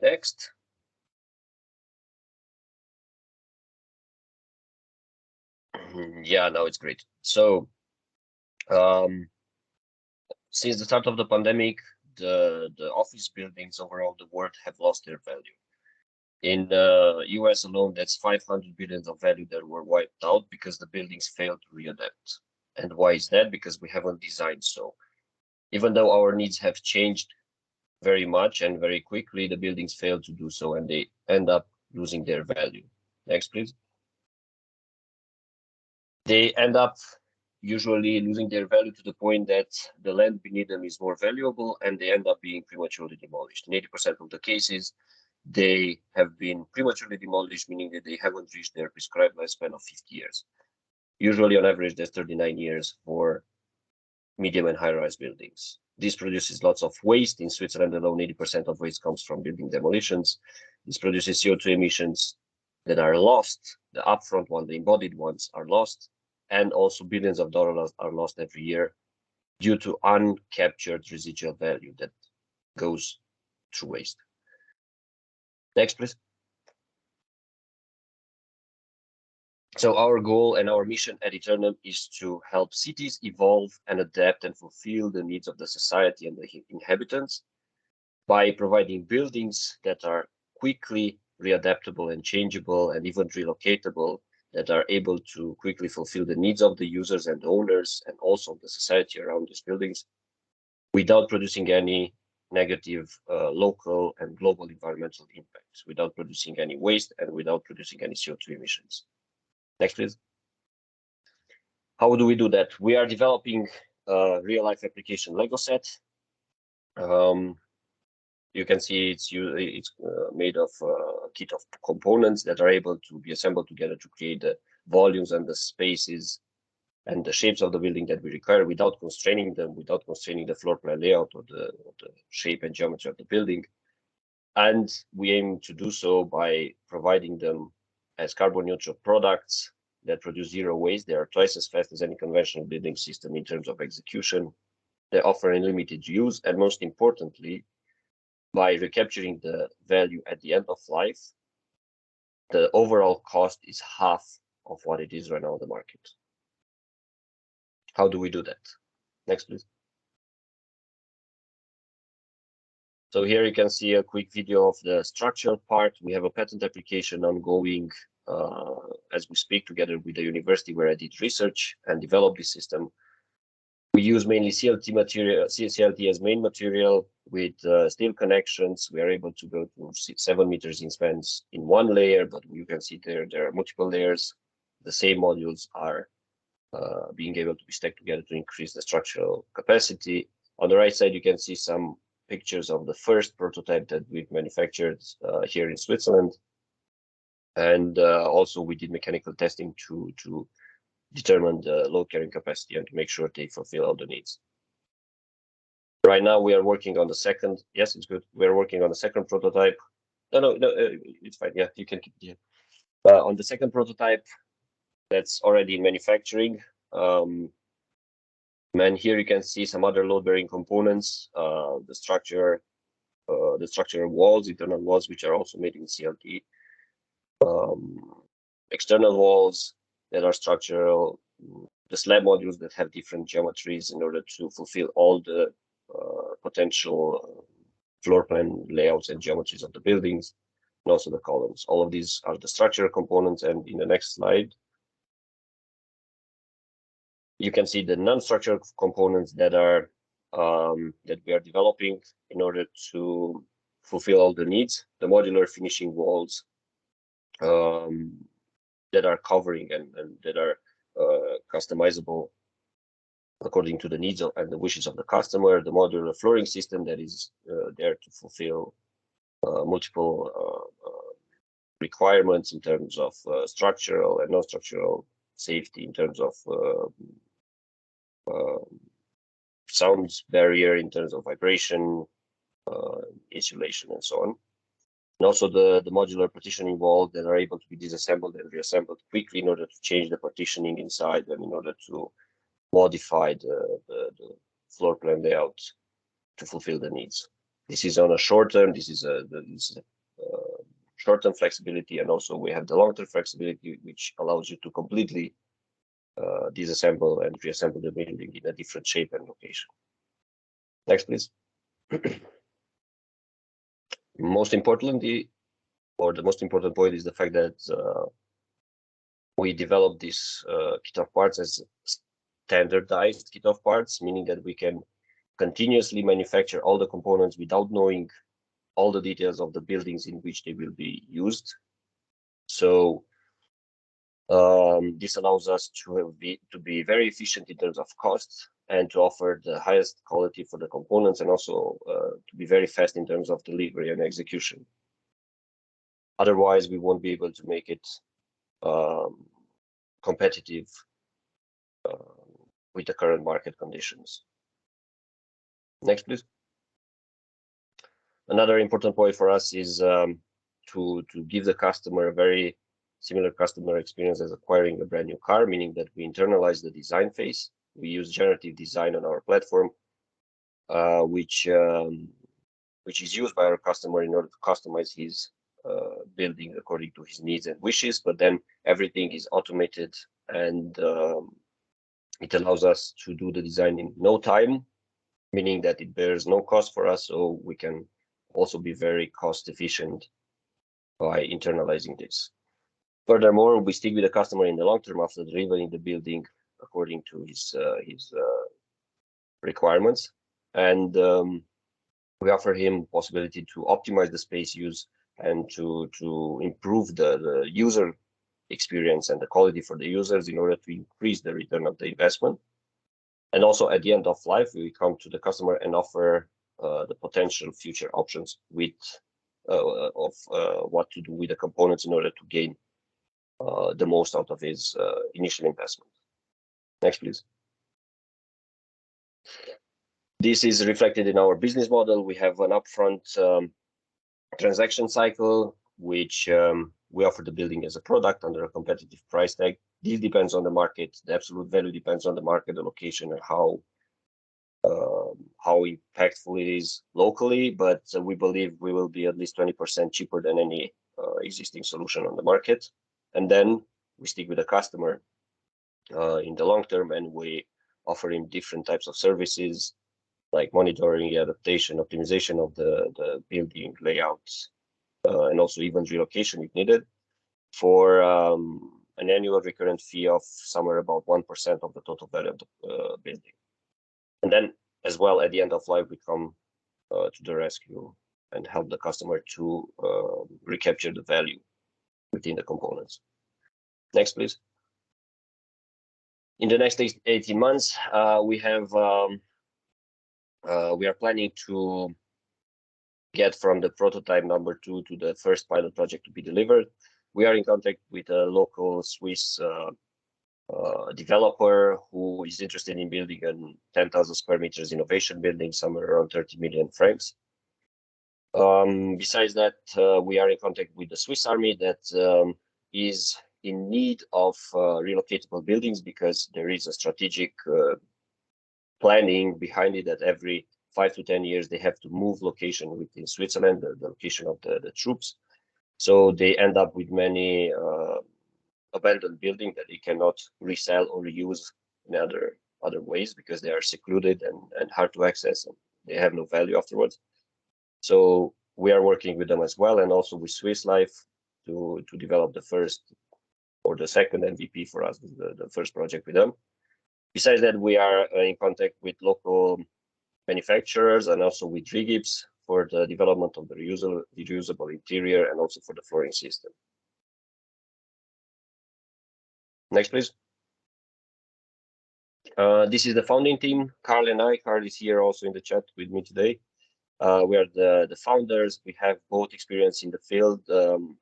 Next. Yeah, now it's great. So, since the start of the pandemic, the office buildings over all the world have lost their value. In the US alone, that's 500 billion of value that were wiped out because the buildings failed to readapt. And why is that? Because we haven't designed so. Even though our needs have changed very much and very quickly, the buildings fail to do so and they end up losing their value. Next, please. They end up usually losing their value to the point that the land beneath them is more valuable and they end up being prematurely demolished. In 80% of the cases, they have been prematurely demolished, meaning that they haven't reached their prescribed lifespan of 50 years. Usually, on average, that's 39 years for medium and high-rise buildings. This produces lots of waste. In Switzerland alone, 80% of waste comes from building demolitions. This produces CO2 emissions that are lost. The upfront one, the embodied ones, are lost. And also billions of dollars are lost every year due to uncaptured residual value that goes through waste. Next, please. So our goal and our mission at Eternum is to help cities evolve and adapt and fulfill the needs of the society and the inhabitants by providing buildings that are quickly readaptable and changeable and even relocatable, that are able to quickly fulfill the needs of the users and owners and also the society around these buildings without producing any negative local and global environmental impacts, without producing any waste and without producing any CO2 emissions. Next, please. How do we do that? We are developing a real-life application Lego set. You can see it's made of a kit of components that are able to be assembled together to create the volumes and the spaces and the shapes of the building that we require without constraining them, without constraining the floor plan layout or the shape and geometry of the building. And we aim to do so by providing them as carbon neutral products that produce zero waste. They are twice as fast as any conventional building system in terms of execution. They offer unlimited use, and most importantly, by recapturing the value at the end of life, the overall cost is half of what it is right now on the market. How do we do that? Next, please. So here you can see a quick video of the structural part. We have a patent application ongoing as we speak, together with the university where I did research and developed this system. We use mainly CLT material, CLT as main material with steel connections. We are able to go to 7 meters in spans in one layer, but you can see there are multiple layers. The same modules are being able to be stacked together to increase the structural capacity. On the right side, you can see some pictures of the first prototype that we've manufactured here in Switzerland. And also we did mechanical testing to determine the load carrying capacity and to make sure they fulfill all the needs. Right now we are working on the second. Yes, it's good. We're working on the second prototype. No, it's fine. Yeah, you can keep it here. On the second prototype, that's already in manufacturing. And here you can see some other load-bearing components, the structural walls, internal walls, which are also made in CLT. External walls that are structural, the slab modules that have different geometries in order to fulfill all the potential floor plan layouts and geometries of the buildings, and also the columns. All of these are the structural components, and in the next slide, you can see the non-structural components that are that we are developing in order to fulfill all the needs. The modular finishing walls that are covering and that are customizable according to the needs and the wishes of the customer. The modular flooring system that is there to fulfill multiple requirements in terms of structural and non-structural safety, in terms of sound barrier, in terms of vibration, insulation, and so on. And also the modular partitioning walls that are able to be disassembled and reassembled quickly in order to change the partitioning inside and in order to modify the floor plan layout to fulfill the needs. This is on a short term. This is a short-term flexibility, and also we have the long-term flexibility, which allows you to completely disassemble and reassemble the building in a different shape and location. Next, please. Most importantly, or the most important point, is the fact that we developed this kit of parts as standardized kit of parts, meaning that we can continuously manufacture all the components without knowing all the details of the buildings in which they will be used. So this allows us to be very efficient in terms of costs and to offer the highest quality for the components, and also to be very fast in terms of delivery and execution. Otherwise, we won't be able to make it competitive with the current market conditions. Next, please. Another important point for us is to give the customer a very similar customer experience as acquiring a brand new car, meaning that we internalize the design phase. We use generative design on our platform, which is used by our customer in order to customize his building according to his needs and wishes. But then everything is automated, and it allows us to do the design in no time, meaning that it bears no cost for us, so we can also be very cost efficient by internalizing this. Furthermore, we stick with the customer in the long term after delivering the building according to his requirements, and we offer him possibility to optimize the space use and to improve the user experience and the quality for the users in order to increase the return of the investment. And also at the end of life, we come to the customer and offer the potential future options with what to do with the components in order to gain the most out of his initial investment. Next, please. This is reflected in our business model. We have an upfront transaction cycle, which we offer the building as a product under a competitive price tag. This depends on the market. The absolute value depends on the market, the location, and how impactful it is locally. But we believe we will be at least 20% cheaper than any existing solution on the market. And then we stick with the customer in the long term, and we offer him different types of services like monitoring, adaptation, optimization of the building layouts, and also even relocation if needed, for an annual recurrent fee of somewhere about 1% of the total value of the building. And then as well, at the end of life, we come to the rescue and help the customer to recapture the value within the components. Next, please. In the next 18 months, we are planning to get from the prototype number 2 to the first pilot project to be delivered. We are in contact with a local Swiss developer who is interested in building a 10,000 square meters innovation building, somewhere around 30 million francs. Besides that, we are in contact with the Swiss Army that is in need of relocatable buildings, because there is a strategic planning behind it that every 5 to 10 years they have to move location within Switzerland, the location of the troops. So they end up with many abandoned buildings that they cannot resell or reuse in other ways, because they are secluded and hard to access, and they have no value afterwards. So we are working with them as well, and also with Swiss Life to develop the first or the second MVP for us, the first project with them. Besides that, we are in contact with local manufacturers and also with Rigips for the development of the reusable interior and also for the flooring system. Next, please. This is the founding team, Carl and I. Carl is here also in the chat with me today. We are the founders. We have both experience in the field.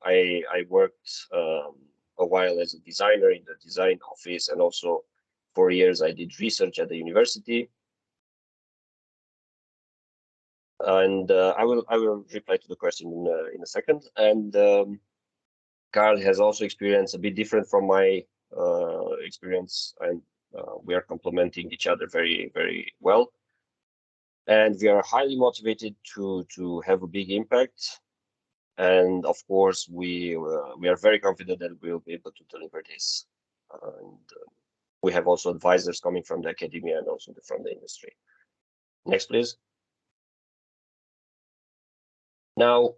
I worked a while as a designer in the design office, and also 4 years I did research at the university. And I will reply to the question in a second. And Carl has also experience a bit different from my experience, and we are complementing each other very, very well. and we are highly motivated to have a big impact. And of course, we are very confident that we will be able to deliver this. And we have also advisors coming from the academia and also from the industry. Next, please. Now,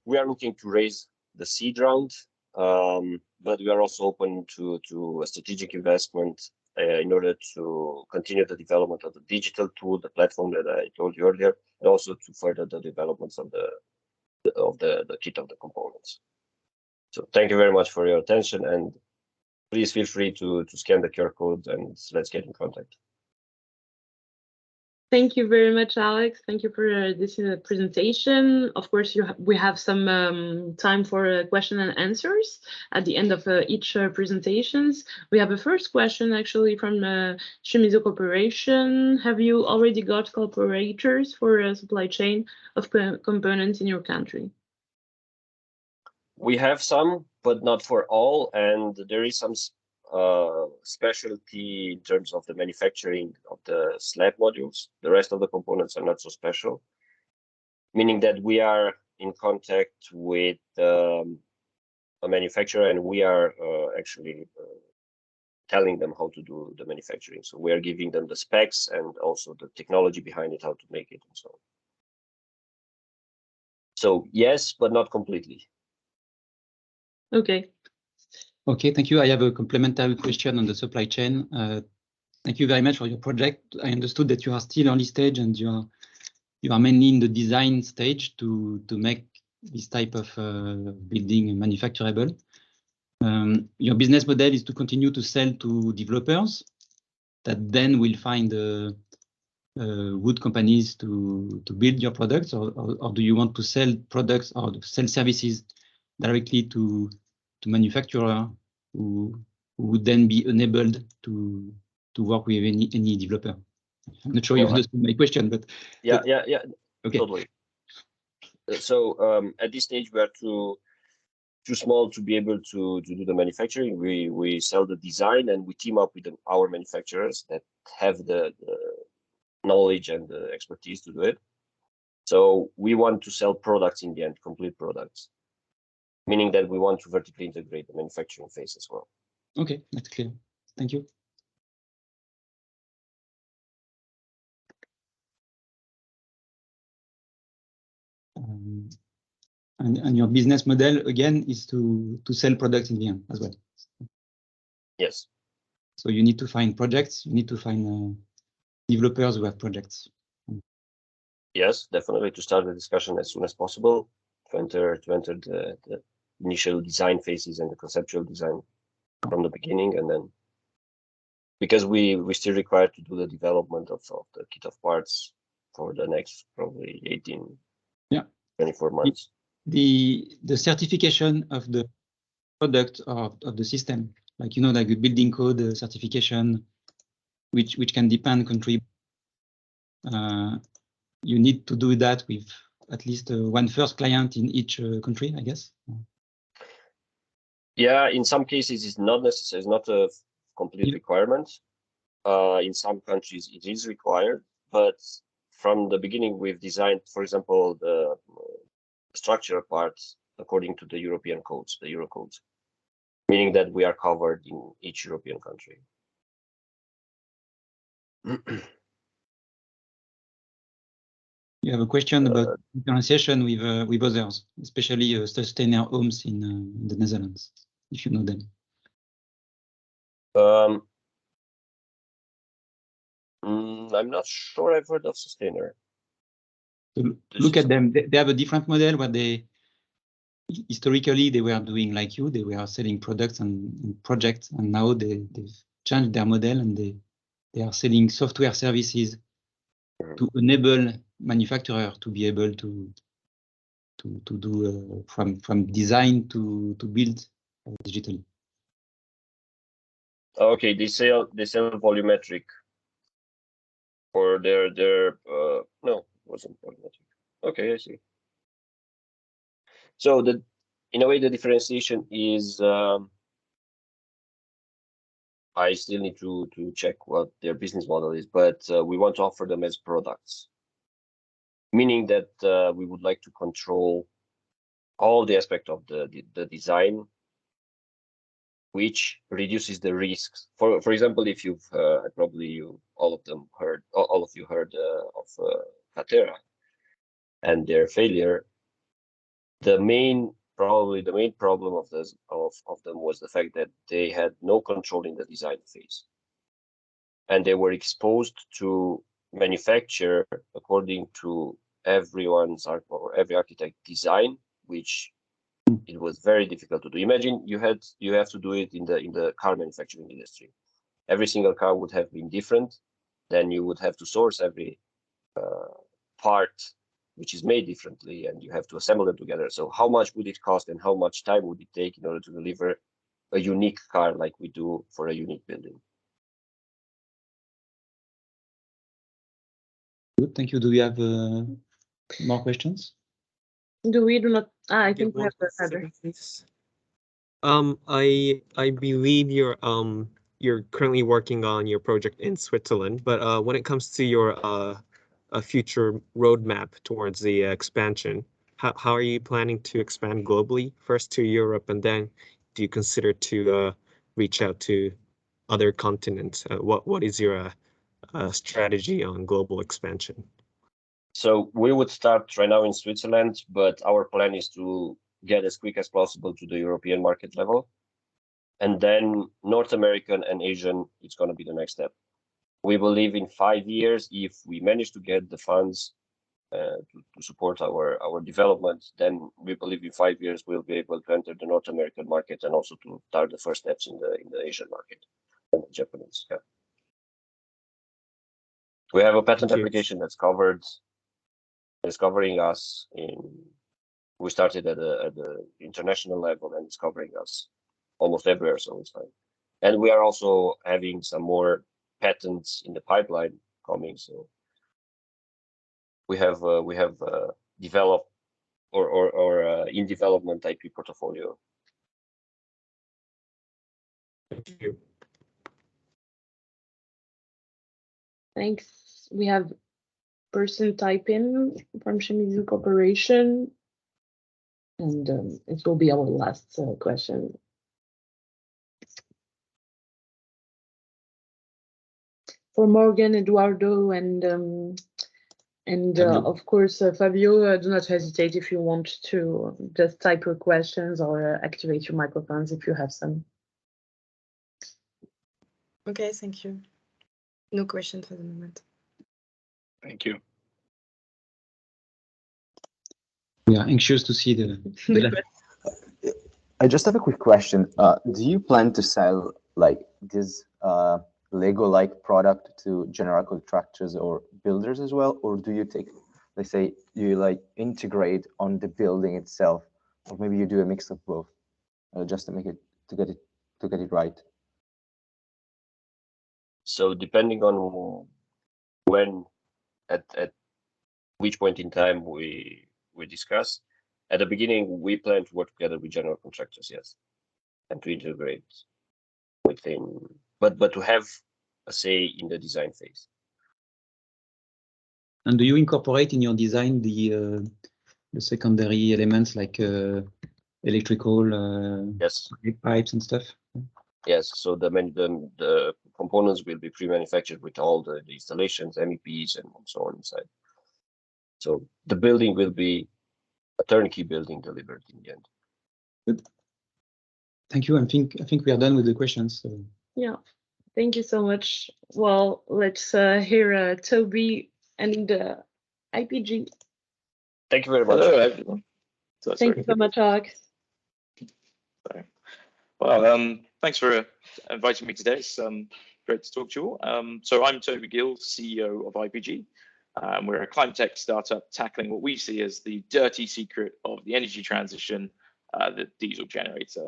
we are looking to raise the seed round, but we are also open to a strategic investment in order to continue the development of the digital tool, the platform that I told you earlier, and also to further the developments of the kit of the components. So thank you very much for your attention, and please feel free to scan the QR code and let's get in contact. Thank you very much, Alex. Thank you for this presentation. Of course, we have some time for question and answers at the end of each presentations. We have a first question actually from Shimizu Corporation. Have you already got collaborators for a supply chain of components in your country? We have some, but not for all, and there is some specialty in terms of the manufacturing of the slab modules. The rest of the components are not so special, meaning that we are in contact with a manufacturer, and we are actually telling them how to do the manufacturing. So we are giving them the specs and also the technology behind it, how to make it and so on. So yes, but not completely. Okay. Okay, thank you. I have a complementary question on the supply chain. Thank you very much for your project. I understood that you are still early stage and you are mainly in the design stage to make this type of building manufacturable. Your business model is to continue to sell to developers that then will find wood companies to build your products, or do you want to sell products or sell services directly to manufacturer who would then be enabled to work with any developer? I'm not sure you understood my question, but yeah, okay, totally. So at this stage we are too small to be able to do the manufacturing. We sell the design and we team up with our manufacturers that have the knowledge and the expertise to do it. So we want to sell products in the end, complete products, meaning that we want to vertically integrate the manufacturing phase as well. Okay, that's clear. Thank you. And your business model again is to sell products in the end as well. Yes. So you need to find projects. You need to find developers who have projects. Yes, definitely, to start the discussion as soon as possible, to enter the initial design phases and the conceptual design from the beginning, and then because we still require to do the development of the kit of parts for the next probably 18, 24 months. The certification of the product or of the system, like like the building code certification, which can depend country. You need to do that with at least one first client in each country, I guess. Yeah, in some cases it's not necessary. It's not a complete requirement. In some countries it is required, but from the beginning we've designed, for example, the structural parts according to the European codes, the Euro codes, meaning that we are covered in each European country. You have a question about differentiation with others, especially Sustainer Homes in the Netherlands, if you know them. I'm not sure I've heard of Sustainer. So look at them. They have a different model where they historically they were doing like you. They were selling products and projects, and now they've changed their model and they are selling software services to enable manufacturers to be able to do from design to build digitally. Okay, they sell volumetric for their no, it wasn't volumetric. Okay, I see. So in a way the differentiation is I still need to check what their business model is, but we want to offer them as products. meaning that we would like to control all the aspect of the design, which reduces the risks. For example, if you've probably all of you heard of Patera and their failure, probably the main problem of them was the fact that they had no control in the design phase, and they were exposed to manufacture according to every architect design, which it was very difficult to do. Imagine you have to do it in the car manufacturing industry. Every single car would have been different. Then you would have to source every part which is made differently, and you have to assemble them together. So how much would it cost, and how much time would it take in order to deliver a unique car like we do for a unique building? Good, thank you. Do we have more questions? Do not? I think we have Heather. I believe you're currently working on your project in Switzerland, but when it comes to your a future roadmap towards the expansion, how are you planning to expand globally? First to Europe, and then do you consider to reach out to other continents? What is your strategy on global expansion? So we would start right now in Switzerland, but our plan is to get as quick as possible to the European market level. And then North American and Asian, it's going to be the next step. We believe in 5 years, if we manage to get the funds to support our development, then we believe in 5 years we'll be able to enter the North American market and also to start the first steps in the Asian market and the Japanese. Yeah. We have a patent application that's covering us we started at the international level, and it's covering us almost everywhere, so it's fine. And we are also having some more patents in the pipeline coming, so we have developed or in development IP portfolio. Thank you. Thanks. We have person type in from Shimizu Corporation, and it will be our last question. For Morgan, Eduardo, and of course Fabio, do not hesitate if you want to just type your questions or activate your microphones if you have some. Okay, thank you. No questions for the moment. Thank you. We are anxious to see the I just have a quick question. Do you plan to sell like this Lego-like product to general contractors or builders as well, or do you take, let's say, you like integrate on the building itself, or maybe you do a mix of both, just to get it right? So depending on when, at which point in time we discuss, at the beginning we plan to work together with general contractors, yes, and to integrate within, but to have a say in the design phase. And do you incorporate in your design the secondary elements like electrical Yes, pipes and stuff? yes. So the components will be pre-manufactured with all the installations, MEPs, and so on inside. So the building will be a turnkey building delivered in the end. Good. Thank you. I think we are done with the questions. So. Yeah, thank you so much. Well, let's hear Toby and IPG. Thank you very much. Hello, everyone. Thank you so much, Alex. Well, thanks for inviting me today. It's great to talk to you all. So I'm Toby Gill, CEO of IPG. We're a CleanTech startup tackling what we see as the dirty secret of the energy transition, the diesel generator.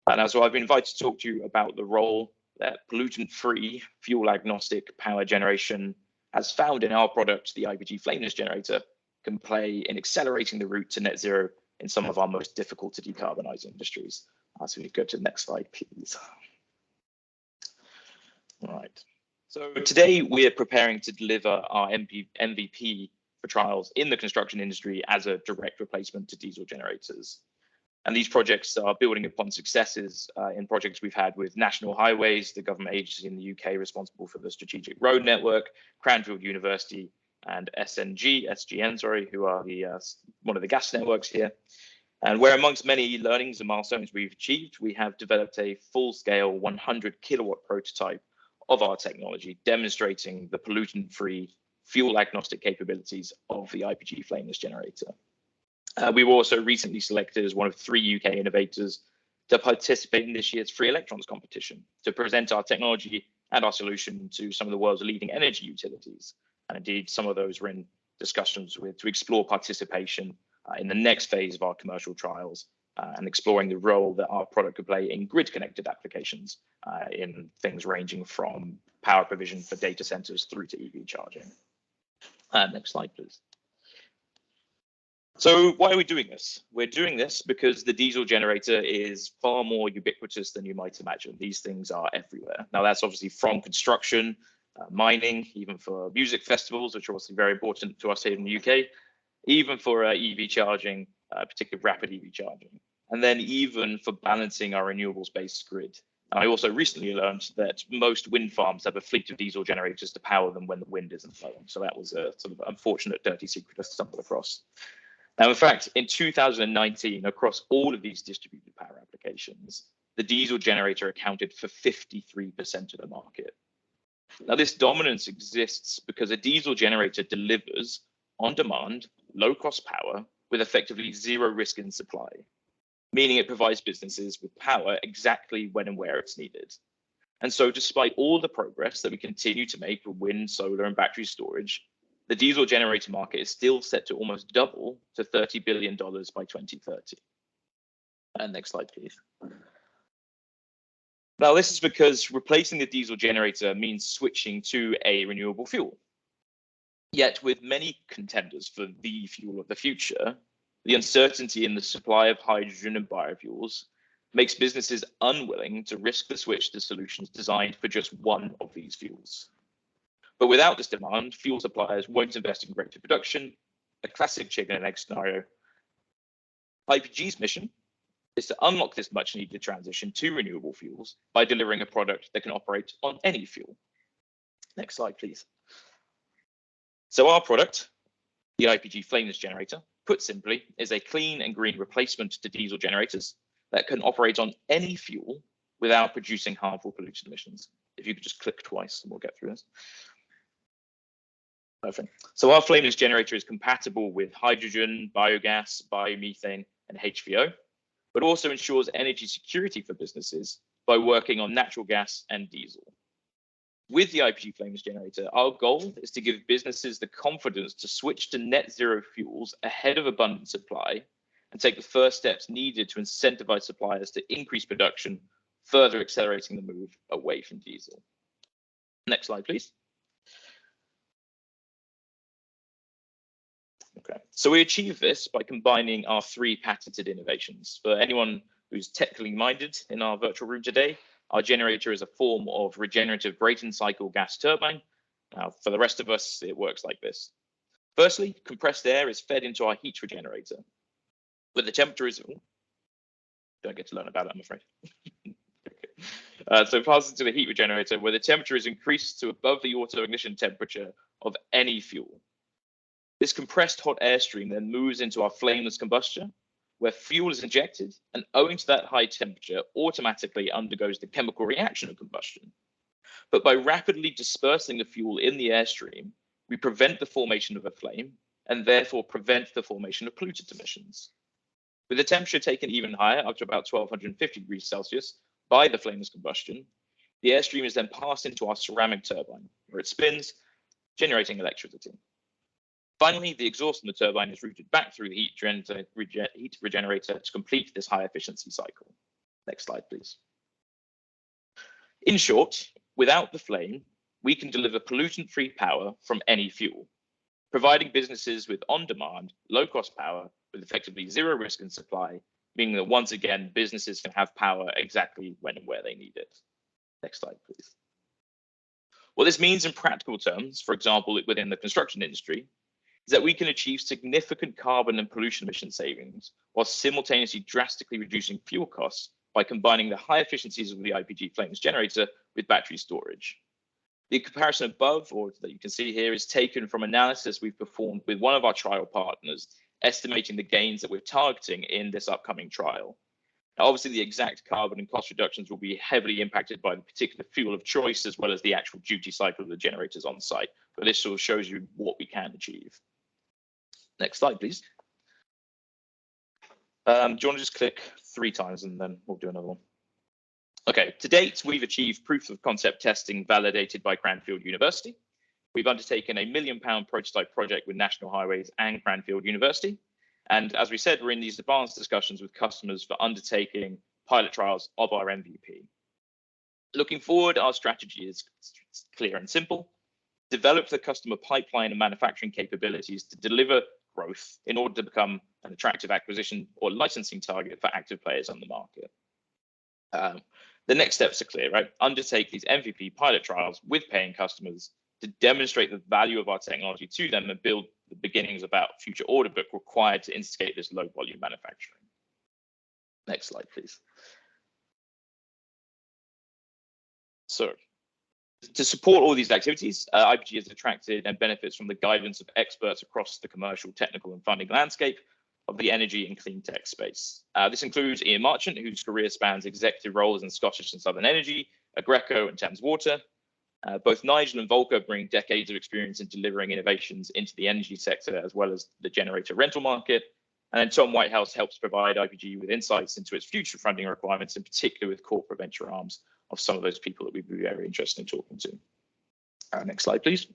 And so I've been invited to talk to you about the role that pollutant-free, fuel-agnostic power generation, as found in our product, the IPG flameless generator, can play in accelerating the route to net zero in some of our most difficult to decarbonize industries. So we go to the next slide, please. All right. So today we're preparing to deliver our MVP for trials in the construction industry as a direct replacement to diesel generators. And these projects are building upon successes in projects we've had with National Highways, the government agency in the UK responsible for the Strategic Road Network, Cranfield University, and SGN, who are the one of the gas networks here. And where amongst many learnings and milestones we've achieved, we have developed a full-scale 100 kilowatt prototype of our technology, demonstrating the pollutant-free, fuel-agnostic capabilities of the IPG flameless generator. We were also recently selected as one of 3 UK innovators to participate in this year's Free Electrons competition to present our technology and our solution to some of the world's leading energy utilities. And indeed, some of those were in discussions with to explore participation in the next phase of our commercial trials and exploring the role that our product could play in grid-connected applications in things ranging from power provision for data centers through to EV charging. Next slide, please. So why are we doing this? We're doing this because the diesel generator is far more ubiquitous than you might imagine. These things are everywhere. Now that's obviously from construction, mining, even for music festivals, which are obviously very important to us here in the UK, even for EV charging, particularly rapid EV charging, and then even for balancing our renewables-based grid. And I also recently learned that most wind farms have a fleet of diesel generators to power them when the wind isn't blowing. So that was a sort of unfortunate dirty secret I stumbled across. Now, in fact, in 2019, across all of these distributed power applications, the diesel generator accounted for 53% of the market. Now, this dominance exists because a diesel generator delivers on-demand, low-cost power with effectively zero risk in supply, meaning it provides businesses with power exactly when and where it's needed. And so despite all the progress that we continue to make with wind, solar, and battery storage, the diesel generator market is still set to almost double to $30 billion by 2030. And next slide, please. Now, this is because replacing the diesel generator means switching to a renewable fuel. Yet with many contenders for the fuel of the future, the uncertainty in the supply of hydrogen and biofuels makes businesses unwilling to risk the switch to solutions designed for just one of these fuels. But without this demand, fuel suppliers won't invest in greater production, a classic chicken and egg scenario. IPG's mission is to unlock this much needed transition to renewable fuels by delivering a product that can operate on any fuel. Next slide, please. So our product, the IPG flameless generator, put simply, is a clean and green replacement to diesel generators that can operate on any fuel without producing harmful pollution emissions. If you could just click twice and we'll get through this. Perfect. So our flameless generator is compatible with hydrogen, biogas, biomethane, and HVO, but also ensures energy security for businesses by working on natural gas and diesel. With the IPG flameless generator, our goal is to give businesses the confidence to switch to net zero fuels ahead of abundant supply and take the first steps needed to incentivize suppliers to increase production, further accelerating the move away from diesel. Next slide, please. Okay, so we achieve this by combining our 3 patented innovations. For anyone who's technically minded in our virtual room today, our generator is a form of regenerative Brayton cycle gas turbine. Now, for the rest of us, it works like this. Firstly, compressed air is fed into our heat regenerator. Where the temperature is, don't get to learn about it, I'm afraid. So it passes into the heat regenerator where the temperature is increased to above the auto ignition temperature of any fuel. This compressed hot air stream then moves into our flameless combustion, where fuel is injected and owing to that high temperature automatically undergoes the chemical reaction of combustion. But by rapidly dispersing the fuel in the airstream, we prevent the formation of a flame and therefore prevent the formation of pollutant emissions. With the temperature taken even higher, up to about 1250 degrees Celsius, by the flameless combustion, the airstream is then passed into our ceramic turbine, where it spins, generating electricity. Finally, the exhaust from the turbine is routed back through the heat regenerator to complete this high efficiency cycle. Next slide, please. In short, without the flame, we can deliver pollutant-free power from any fuel, providing businesses with on-demand, low-cost power with effectively zero risk in supply, meaning that once again, businesses can have power exactly when and where they need it. Next slide, please. What this means in practical terms, for example, within the construction industry, is that we can achieve significant carbon and pollution emission savings while simultaneously drastically reducing fuel costs by combining the high efficiencies of the IPG flames generator with battery storage. The comparison above, or that you can see here, is taken from analysis we've performed with one of our trial partners, estimating the gains that we're targeting in this upcoming trial. Now, obviously, the exact carbon and cost reductions will be heavily impacted by the particular fuel of choice, as well as the actual duty cycle of the generators on site. But this sort of shows you what we can achieve. Next slide, please. Do you want to just click 3 times and then we'll do another one? Okay, to date, we've achieved proof of concept testing validated by Cranfield University. We've undertaken a £1 million prototype project with National Highways and Cranfield University. And as we said, we're in these advanced discussions with customers for undertaking pilot trials of our MVP. Looking forward, our strategy is clear and simple. Develop the customer pipeline and manufacturing capabilities to deliver growth in order to become an attractive acquisition or licensing target for active players on the market. The next steps are clear, right? Undertake these MVP pilot trials with paying customers to demonstrate the value of our technology to them and build the beginnings of our future order book required to instigate this low volume manufacturing. Next slide, please. So, to support all these activities, IPG has attracted and benefits from the guidance of experts across the commercial, technical, and funding landscape of the energy and clean tech space. This includes Ian Marchant, whose career spans executive roles in Scottish and Southern Energy, Aggreko, and Thames Water. Both Nigel and Volker bring decades of experience in delivering innovations into the energy sector, as well as the generator rental market. And then Tom Whitehouse helps provide IPG with insights into its future funding requirements, in particular with corporate venture arms of some of those people that we'd be very interested in talking to. Next slide, please.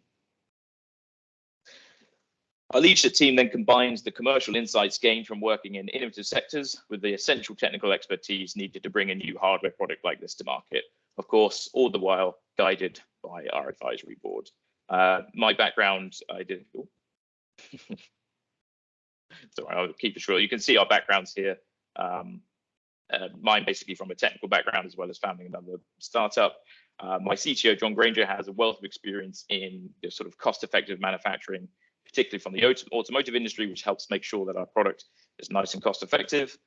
Our leadership team then combines the commercial insights gained from working in innovative sectors with the essential technical expertise needed to bring a new hardware product like this to market. Of course, all the while guided by our advisory board. My background, I did. So I'll keep it short. You can see our backgrounds here. Mine basically from a technical background as well as founding another startup. My CTO, John Granger, has a wealth of experience in the sort of cost-effective manufacturing, particularly from the automotive industry, which helps make sure that our product is nice and cost-effective.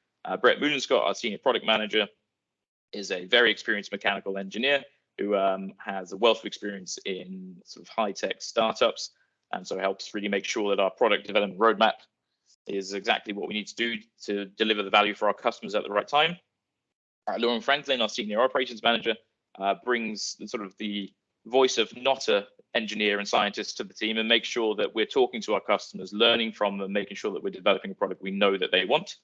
Brett Moodenscott, our senior product manager, is a very experienced mechanical engineer who has a wealth of experience in sort of high-tech startups, and so helps really make sure that our product development roadmap is exactly what we need to do to deliver the value for our customers at the right time. Lauren Franklin, our senior operations manager, brings the voice of not an engineer and scientist to the team and makes sure that we're talking to our customers, learning from them, making sure that we're developing a product we know that they want.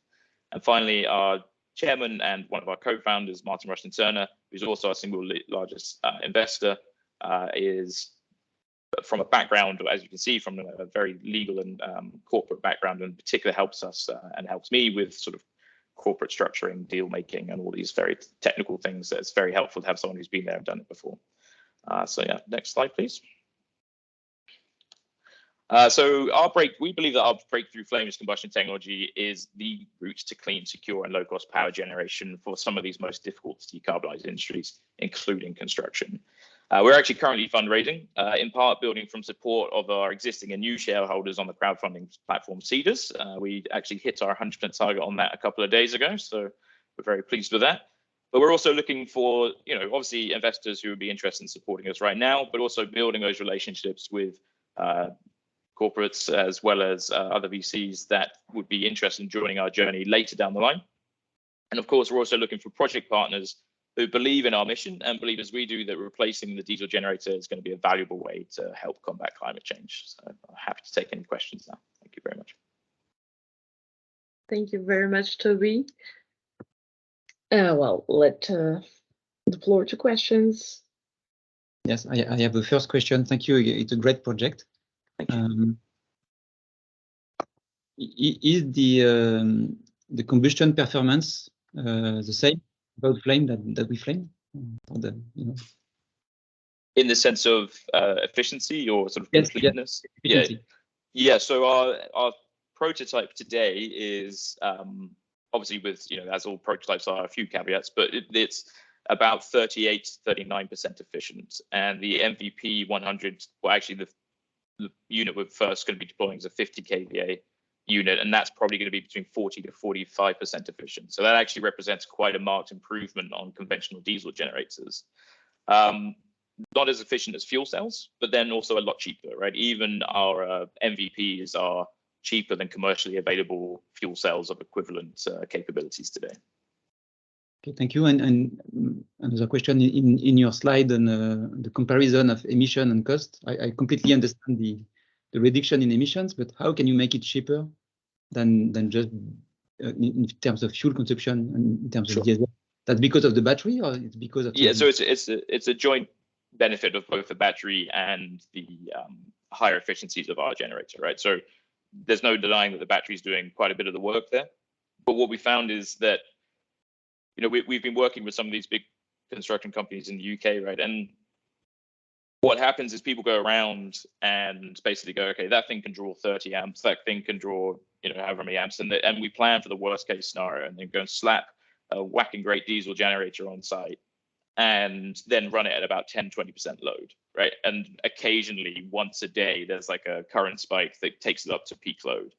And finally, our chairman and one of our co-founders, Martin Rushton Turner, who's also our single largest investor, is from a background, as you can see, from a very legal and corporate background, and in particular helps us and helps me with sort of corporate structuring, deal making, and all these very technical things. It's very helpful to have someone who's been there and done it before. So yeah, next slide, please. So we believe that our breakthrough flameless combustion technology is the route to clean, secure, and low-cost power generation for some of these most difficult to decarbonize industries, including construction. We're actually currently fundraising, in part building from support of our existing and new shareholders on the crowdfunding platform Seeders. We actually hit our 100% target on that a couple of days ago, so we're very pleased with that. But we're also looking for, obviously investors who would be interested in supporting us right now, but also building those relationships with corporates as well as other VCs that would be interested in joining our journey later down the line. And of course, we're also looking for project partners who believe in our mission and believe, as we do, that replacing the diesel generator is going to be a valuable way to help combat climate change. So I'm happy to take any questions now. Thank you very much. Thank you very much, Toby. Well, let the floor to questions. Yes, I have the first question. Thank you. It's a great project. Thank you. Is the combustion performance the same about flame that we flame? Or In the sense of efficiency or sort of completeness? Yes. Yeah. So our prototype today is obviously with, as all prototypes are, a few caveats, but it's about 38 to 39% efficient. And the MVP 100, well, actually the unit we're first going to be deploying is a 50 kVA unit, and that's probably going to be between 40 to 45% efficient. So that actually represents quite a marked improvement on conventional diesel generators. Not as efficient as fuel cells, but then also a lot cheaper, right? Even our MVPs are cheaper than commercially available fuel cells of equivalent capabilities today. Okay, thank you. And another question in your slide on the comparison of emission and cost. I completely understand the reduction in emissions, but how can you make it cheaper than just in terms of fuel consumption and in terms of diesel? That's because of the battery, or it's because of so it's a joint benefit of both the battery and the higher efficiencies of our generator, right? So there's no denying that the battery is doing quite a bit of the work there. But what we found is that, you know, we've been working with some of these big construction companies in the UK, right? And what happens is people go around and basically go, okay, that thing can draw 30 amps, that thing can draw, you know, however many amps, and we plan for the worst case scenario, and then go and slap a whacking great diesel generator on site and then run it at about 10-20% load, right? And occasionally, once a day, there's like a current spike that takes it up to peak load.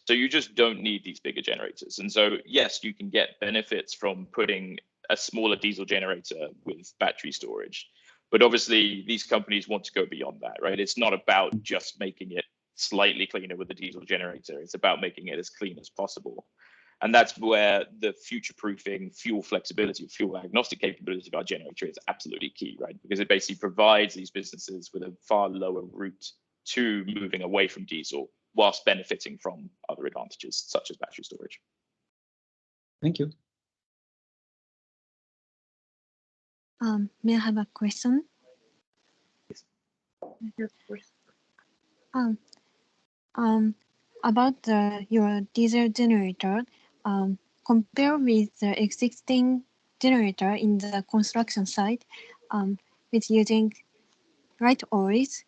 So you just don't need these bigger generators. And so, yes, you can get benefits from putting a smaller diesel generator with battery storage. But obviously, these companies want to go beyond that, right? It's not about just making it slightly cleaner with a diesel generator. It's about making it as clean as possible. And that's where the future-proofing, fuel flexibility, fuel agnostic capability of our generator is absolutely key, right? Because it basically provides these businesses with a far lower route to moving away from diesel, whilst benefiting from other advantages, such as battery storage. Thank you. May I have a question? Yes. About your diesel generator, compare with the existing generator in the construction site, with using light oils.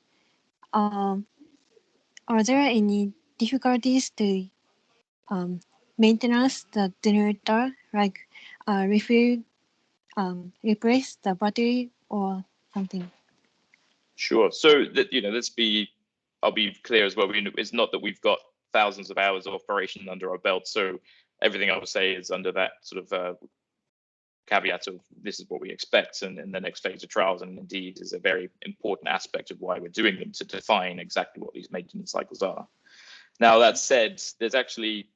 Are there any difficulties to maintenance the generator, like refill, replace the battery or something? Sure. So that, you know, I'll be clear as well. It's not that we've got thousands of hours of operation under our belt. So everything I would say is under that sort of caveat of this is what we expect, and in the next phase of trials, and indeed is a very important aspect of why we're doing them, to define exactly what these maintenance cycles are. Now, that said, there's actually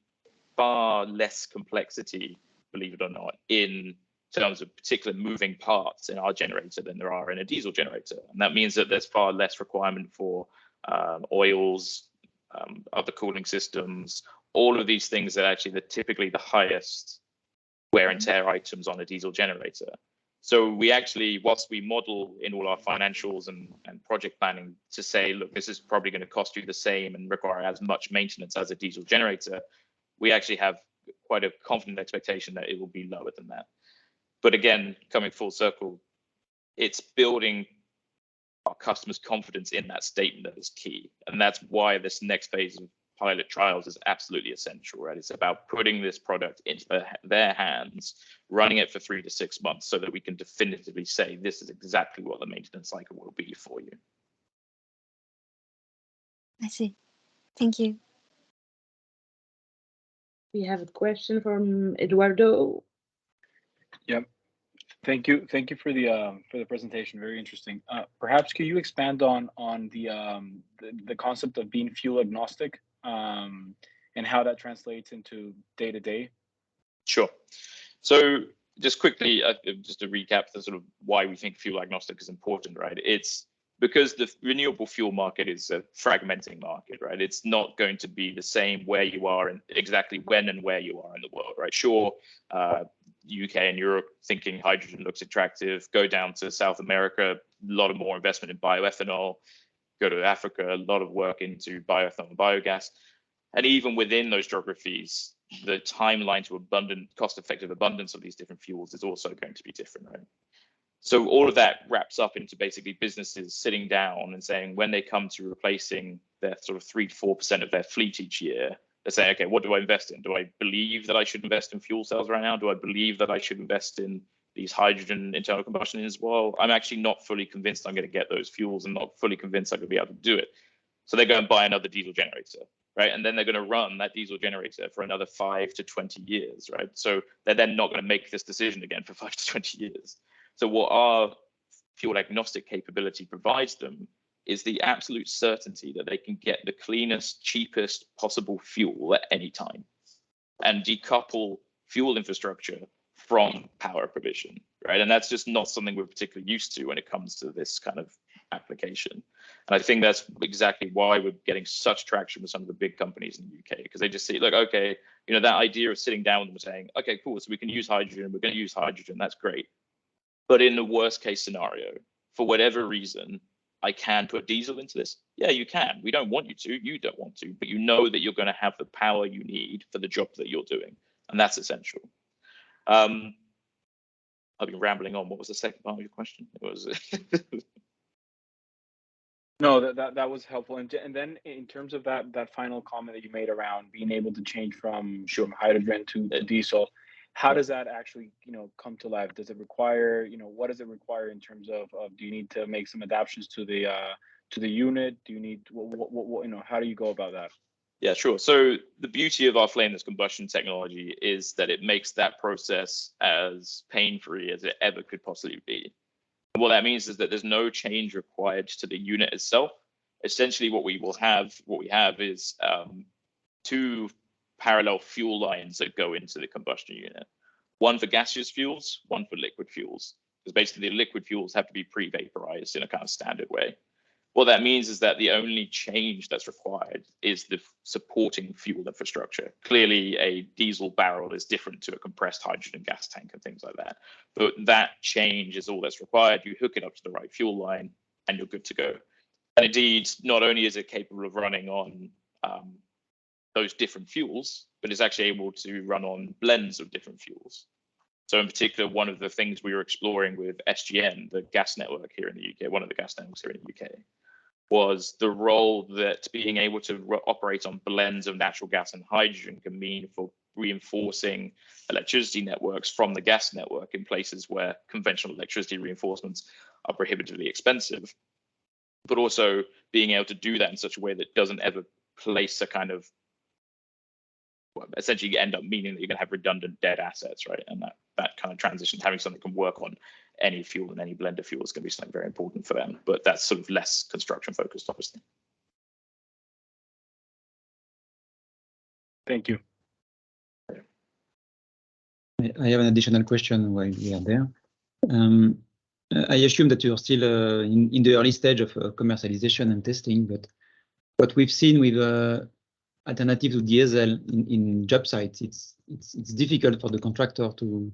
far less complexity, believe it or not, in terms of particular moving parts in our generator than there are in a diesel generator. And that means that there's far less requirement for oils, other cooling systems, all of these things that actually are typically the highest wear and tear items on a diesel generator. So we actually, whilst we model in all our financials and project planning to say, look, this is probably going to cost you the same and require as much maintenance as a diesel generator, we actually have quite a confident expectation that it will be lower than that. But again, coming full circle, it's building our customers' confidence in that statement that is key. And that's why this next phase of pilot trials is absolutely essential, right? It's about putting this product into their hands, running it for 3 to 6 months so that we can definitively say this is exactly what the maintenance cycle will be for you. I see. Thank you. We have a question from Eduardo. Yep. Thank you for the presentation. Very interesting. Perhaps could you expand on the concept of being fuel agnostic, and how that translates into day to day? Sure. So just quickly, just to recap the sort of why we think fuel agnostic is important, right? It's because the renewable fuel market is a fragmenting market, right? It's not going to be the same where you are and exactly when and where you are in the world, right? Sure, UK and Europe thinking hydrogen looks attractive, go down to South America, a lot of more investment in bioethanol, go to Africa, a lot of work into bioethanol and biogas. And even within those geographies, the timeline to abundant, cost-effective abundance of these different fuels is also going to be different, right? So all of that wraps up into basically businesses sitting down and saying, when they come to replacing their sort of 3 to 4% of their fleet each year, they're saying, okay, what do I invest in? Do I believe that I should invest in fuel cells right now? Do I believe that I should invest in these hydrogen internal combustion engines? Well, I'm actually not fully convinced I'm going to get those fuels and not fully convinced I'm going to be able to do it. So they go and buy another diesel generator, right? And then they're going to run that diesel generator for another 5 to 20 years, right? So they're then not going to make this decision again for 5 to 20 years. So what our fuel agnostic capability provides them is the absolute certainty that they can get the cleanest, cheapest possible fuel at any time and decouple fuel infrastructure from power provision, right? And that's just not something we're particularly used to when it comes to this kind of application. And I think that's exactly why we're getting such traction with some of the big companies in the UK, because they just see, look, okay, you know, that idea of sitting down with them and saying, okay, cool, so we can use hydrogen, we're going to use hydrogen, that's great. But in the worst case scenario, for whatever reason, I can put diesel into this. Yeah, you can. We don't want you to. You don't want to, but you know that you're going to have the power you need for the job that you're doing, and that's essential. I've been rambling on. What was the second part of your question? It was. No, that was helpful. And then in terms of that final comment that you made around being able to change from hydrogen to diesel, how does that actually, you know, come to life? Does it require, you know, what does it require in terms of do you need to make some adaptations to the unit? Do you need what you know, how do you go about that? Yeah, sure. So the beauty of our flameless combustion technology is that it makes that process as pain-free as it ever could possibly be. And what that means is that there's no change required to the unit itself. Essentially, what we have is 2 parallel fuel lines that go into the combustion unit. One for gaseous fuels, one for liquid fuels. Because basically the liquid fuels have to be pre-vaporized in a kind of standard way. What that means is that the only change that's required is the supporting fuel infrastructure. Clearly, a diesel barrel is different to a compressed hydrogen gas tank and things like that. But that change is all that's required. You hook it up to the right fuel line and you're good to go. And indeed, not only is it capable of running on those different fuels, but it's actually able to run on blends of different fuels. So in particular, one of the things we were exploring with SGN, the gas network here in the UK, one of the gas networks here in the UK, was the role that being able to operate on blends of natural gas and hydrogen can mean for reinforcing electricity networks from the gas network in places where conventional electricity reinforcements are prohibitively expensive, but also being able to do that in such a way that doesn't ever place a kind of, well, essentially you end up meaning that you're going to have redundant dead assets, right? And that kind of transition, having something that can work on any fuel and any blend of fuel is going to be something very important for them. But that's sort of less construction focused, obviously. Thank you. I have an additional question while we are there. I assume that you're still in the early stage of commercialization and testing, but what we've seen with alternative to diesel in job sites, it's difficult for the contractor to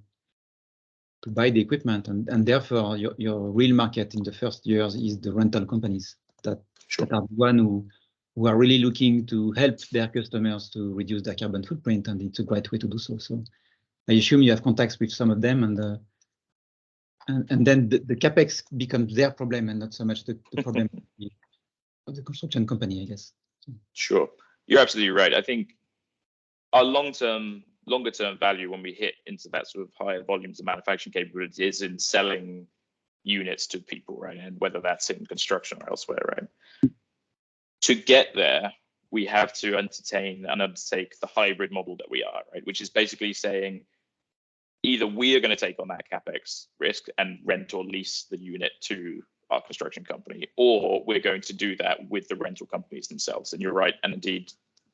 buy the equipment, and therefore your real market in the first years is the rental companies that are the one who are really looking to help their customers to reduce their carbon footprint, and it's a great way to do so. So I assume you have contacts with some of them, and then the capex becomes their problem and not so much the problem of the construction company, I guess. Sure, you're absolutely right. I think our longer term value when we hit into that sort of higher volumes of manufacturing capability is in selling units to people, right? And whether that's in construction or elsewhere, right? To get there, we have to entertain and undertake the hybrid model that we are, right? Which is basically saying either we are going to take on that capex risk and rent or lease the unit to our construction company, or we're going to do that with the rental companies themselves. And you're right, and indeed,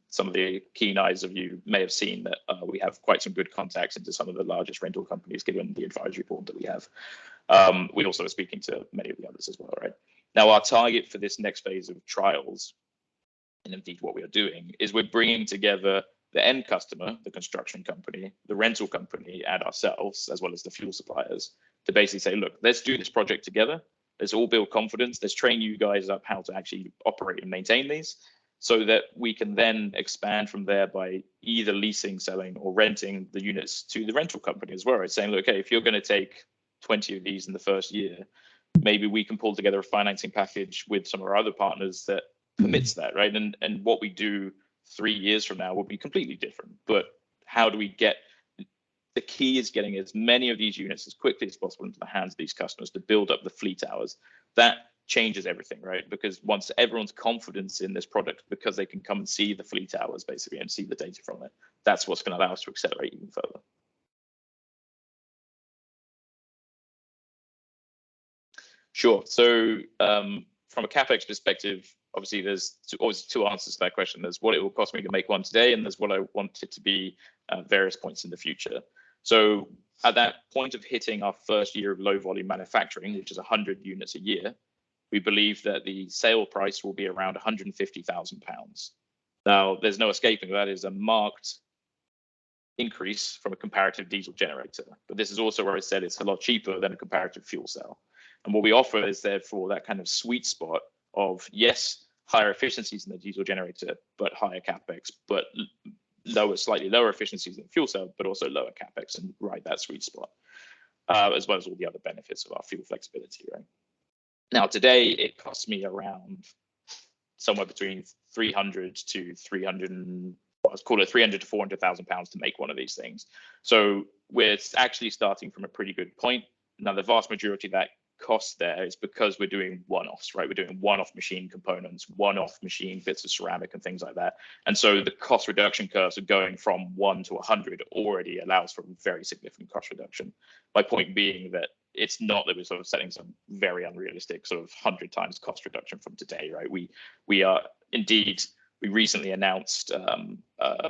some of the keen eyes of you may have seen that we have quite some good contacts into some of the largest rental companies, given the advisory board that we have. We also are speaking to many of the others as well, right? Now, our target for this next phase of trials, and indeed what we are doing, is we're bringing together the end customer, the construction company, the rental company, and ourselves, as well as the fuel suppliers, to basically say, look, let's do this project together. Let's all build confidence. Let's train you guys up how to actually operate and maintain these, so that we can then expand from there by either leasing, selling, or renting the units to the rental company as well. It's saying, look, okay, if you're going to take 20 of these in the first year, maybe we can pull together a financing package with some of our other partners that permits that, right? And what we do 3 years from now will be completely different. But how do we get? The key is getting as many of these units as quickly as possible into the hands of these customers to build up the fleet hours. That changes everything, right? Because once everyone's confidence in this product, because they can come and see the fleet hours basically and see the data from it, that's what's going to allow us to accelerate even further. Sure. So from a CapEx perspective, obviously there's always two answers to that question. There's what it will cost me to make one today, and there's what I want it to be at various points in the future. So at that point of hitting our first year of low volume manufacturing, which is 100 units a year, we believe that the sale price will be around £150,000. Now, there's no escaping that is a marked increase from a comparative diesel generator. But this is also where I said it's a lot cheaper than a comparative fuel cell. And what we offer is therefore that kind of sweet spot of, yes, higher efficiencies in the diesel generator, but higher capex, but slightly lower efficiencies in the fuel cell, but also lower capex, and right that sweet spot, as well as all the other benefits of our fuel flexibility, right? Now, today it costs me around somewhere between 300 to 300, let's call it 300 to 400,000 pounds to make one of these things. So we're actually starting from a pretty good point. Now, the vast majority of that cost there is because we're doing one-offs, right? We're doing one-off machine components, one-off machine bits of ceramic and things like that. And so the cost reduction curves of going from 1 to 100 already allows for very significant cost reduction. My point being that it's not that we're sort of setting some very unrealistic sort of 100 times cost reduction from today, right? We are indeed, we recently announced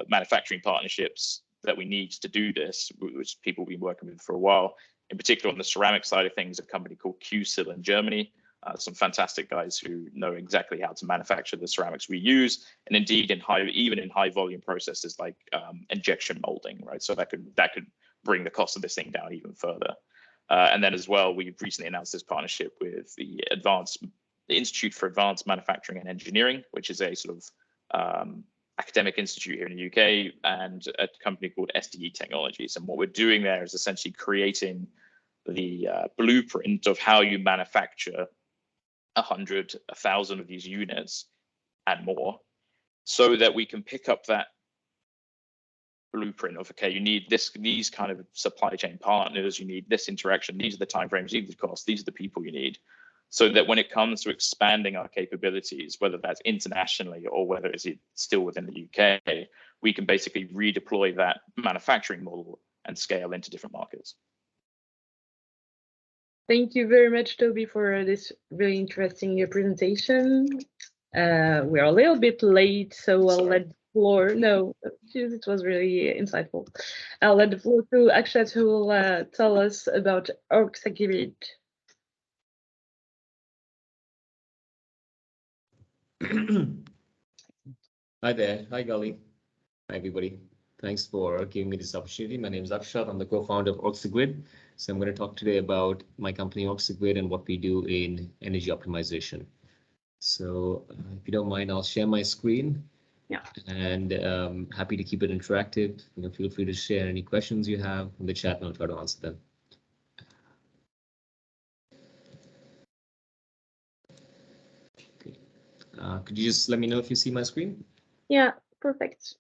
manufacturing partnerships that we need to do this, which people have been working with for a while. In particular, on the ceramic side of things, a company called QSIL in Germany, some fantastic guys who know exactly how to manufacture the ceramics we use, and indeed even in high volume processes like injection molding, right? So that could bring the cost of this thing down even further. And then as well, we've recently announced this partnership with the Institute for Advanced Manufacturing and Engineering, which is a sort of academic institute here in the UK, and a company called SDE Technologies. And what we're doing there is essentially creating the blueprint of how you manufacture 100, 1,000 of these units and more, so that we can pick up that blueprint of, okay, you need these kind of supply chain partners, you need this interaction, these are the timeframes, these are the costs, these are the people you need. So that when it comes to expanding our capabilities, whether that's internationally or whether it's still within the UK, we can basically redeploy that manufacturing model and scale into different markets. Thank you very much, Toby, for this really interesting presentation. We're a little bit late, so I'll let the floor. No, it was really insightful. I'll let the floor to Akshat, who will tell us about Oxygrid. Hi there. Hi, Gali. Hi, everybody. Thanks for giving me this opportunity. My name is Akshat. I'm the co-founder of Oxygrid. So I'm going to talk today about my company, Oxygrid, and what we do in energy optimization. So if you don't mind, I'll share my screen. Yeah. And happy to keep it interactive. Feel free to share any questions you have in the chat, and I'll try to answer them. Could you just let me know if you see my screen? Yeah, perfect.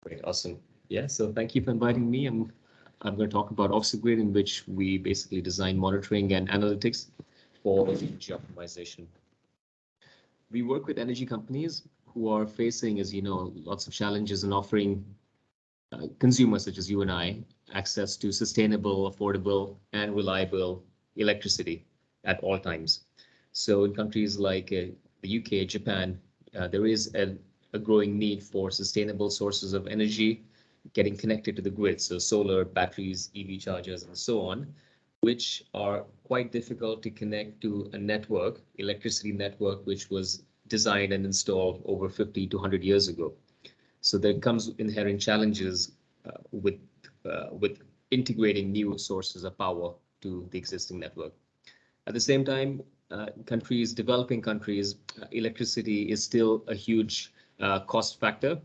Great, awesome. Yeah, so thank you for inviting me. I'm going to talk about Oxygrid, in which we basically design monitoring and analytics for energy optimization. We work with energy companies who are facing, as you know, lots of challenges in offering consumers such as you and I access to sustainable, affordable, and reliable electricity at all times. So in countries like the UK, Japan, there is a growing need for sustainable sources of energy getting connected to the grid. So solar, batteries, EV chargers, and so on, which are quite difficult to connect to a network, electricity network, which was designed and installed over 50 to 100 years ago. So there comes inherent challenges with integrating new sources of power to the existing network. At the same time, developing countries, electricity is still a huge cost factor,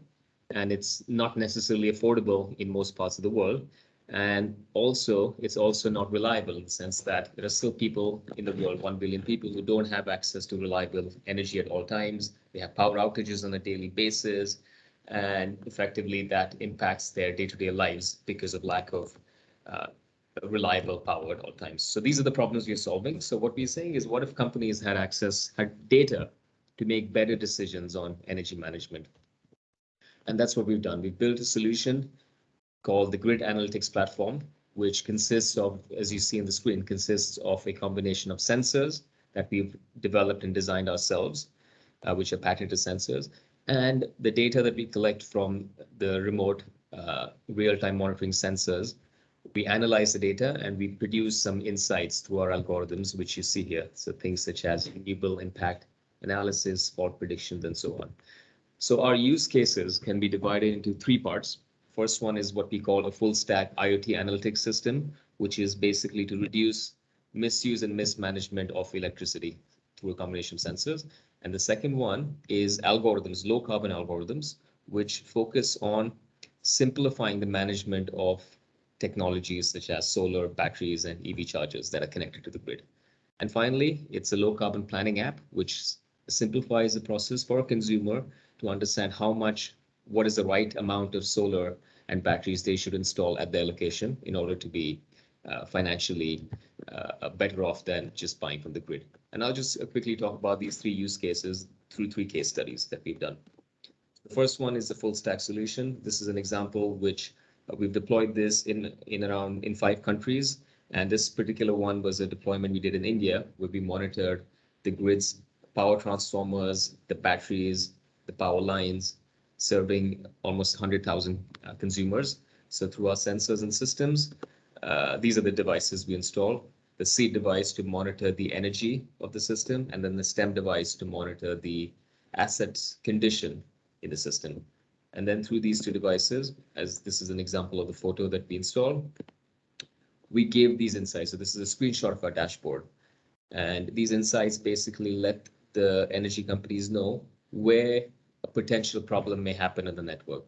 and it's not necessarily affordable in most parts of the world. And also, it's also not reliable in the sense that there are still people in the world, 1 billion people, who don't have access to reliable energy at all times. They have power outages on a daily basis, and effectively that impacts their day-to-day lives because of lack of reliable power at all times. So these are the problems we're solving. So what we're saying is, what if companies had data to make better decisions on energy management? And that's what we've done. We've built a solution called the Grid Analytics Platform, which consists of, as you see on the screen, consists of a combination of sensors that we've developed and designed ourselves, which are patented sensors, and the data that we collect from the remote real-time monitoring sensors. We analyze the data and we produce some insights through our algorithms, which you see here. So things such as renewable impact analysis, fault predictions, and so on. So our use cases can be divided into three parts. First one is what we call a full stack IoT analytics system, which is basically to reduce misuse and mismanagement of electricity through a combination of sensors. And the second one is algorithms, low carbon algorithms, which focus on simplifying the management of technologies such as solar, batteries, and EV chargers that are connected to the grid. And finally, it's a low carbon planning app, which simplifies the process for a consumer to understand what is the right amount of solar and batteries they should install at their location in order to be financially better off than just buying from the grid. And I'll just quickly talk about these three use cases through three case studies that we've done. The first one is the full stack solution. This is an example which we've deployed this in 5 countries. And this particular one was a deployment we did in India, where we monitored the grid's power transformers, the batteries, the power lines, serving almost 100,000 consumers. So through our sensors and systems, these are the devices we install. The seed device to monitor the energy of the system, and then the stem device to monitor the assets condition in the system. And then through these two devices, as this is an example of the photo that we installed, we gave these insights. So this is a screenshot of our dashboard. And these insights basically let the energy companies know where a potential problem may happen in the network.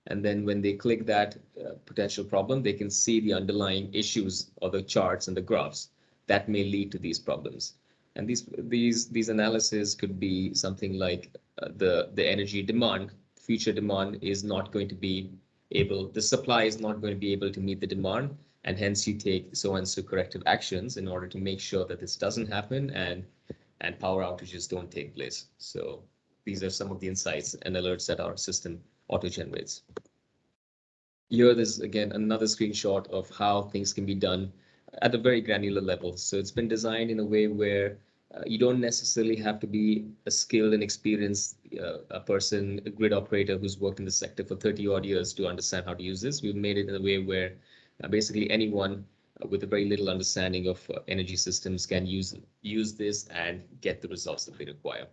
And then when they click that potential problem, they can see the underlying issues or the charts and the graphs that may lead to these problems. And these analyses could be something like the energy demand. Future demand is not going to be able, the supply is not going to be able to meet the demand, and hence you take so and so corrective actions in order to make sure that this doesn't happen and power outages don't take place. So these are some of the insights and alerts that our system auto generates. Here, there's again another screenshot of how things can be done at a very granular level. So it's been designed in a way where you don't necessarily have to be a skilled and experienced a person, a grid operator who's worked in the sector for 30 odd years to understand how to use this. We've made it in a way where basically anyone with a very little understanding of energy systems can use this and get the results that they require.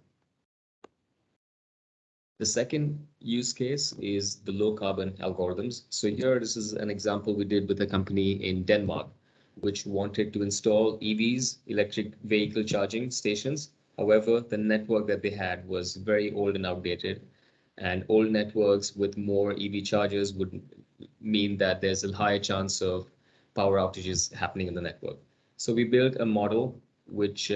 The second use case is the low carbon algorithms. So here, this is an example we did with a company in Denmark, which wanted to install EVs, electric vehicle charging stations. However, the network that they had was very old and outdated, and old networks with more EV chargers would mean that there's a higher chance of power outages happening in the network. So we built a model which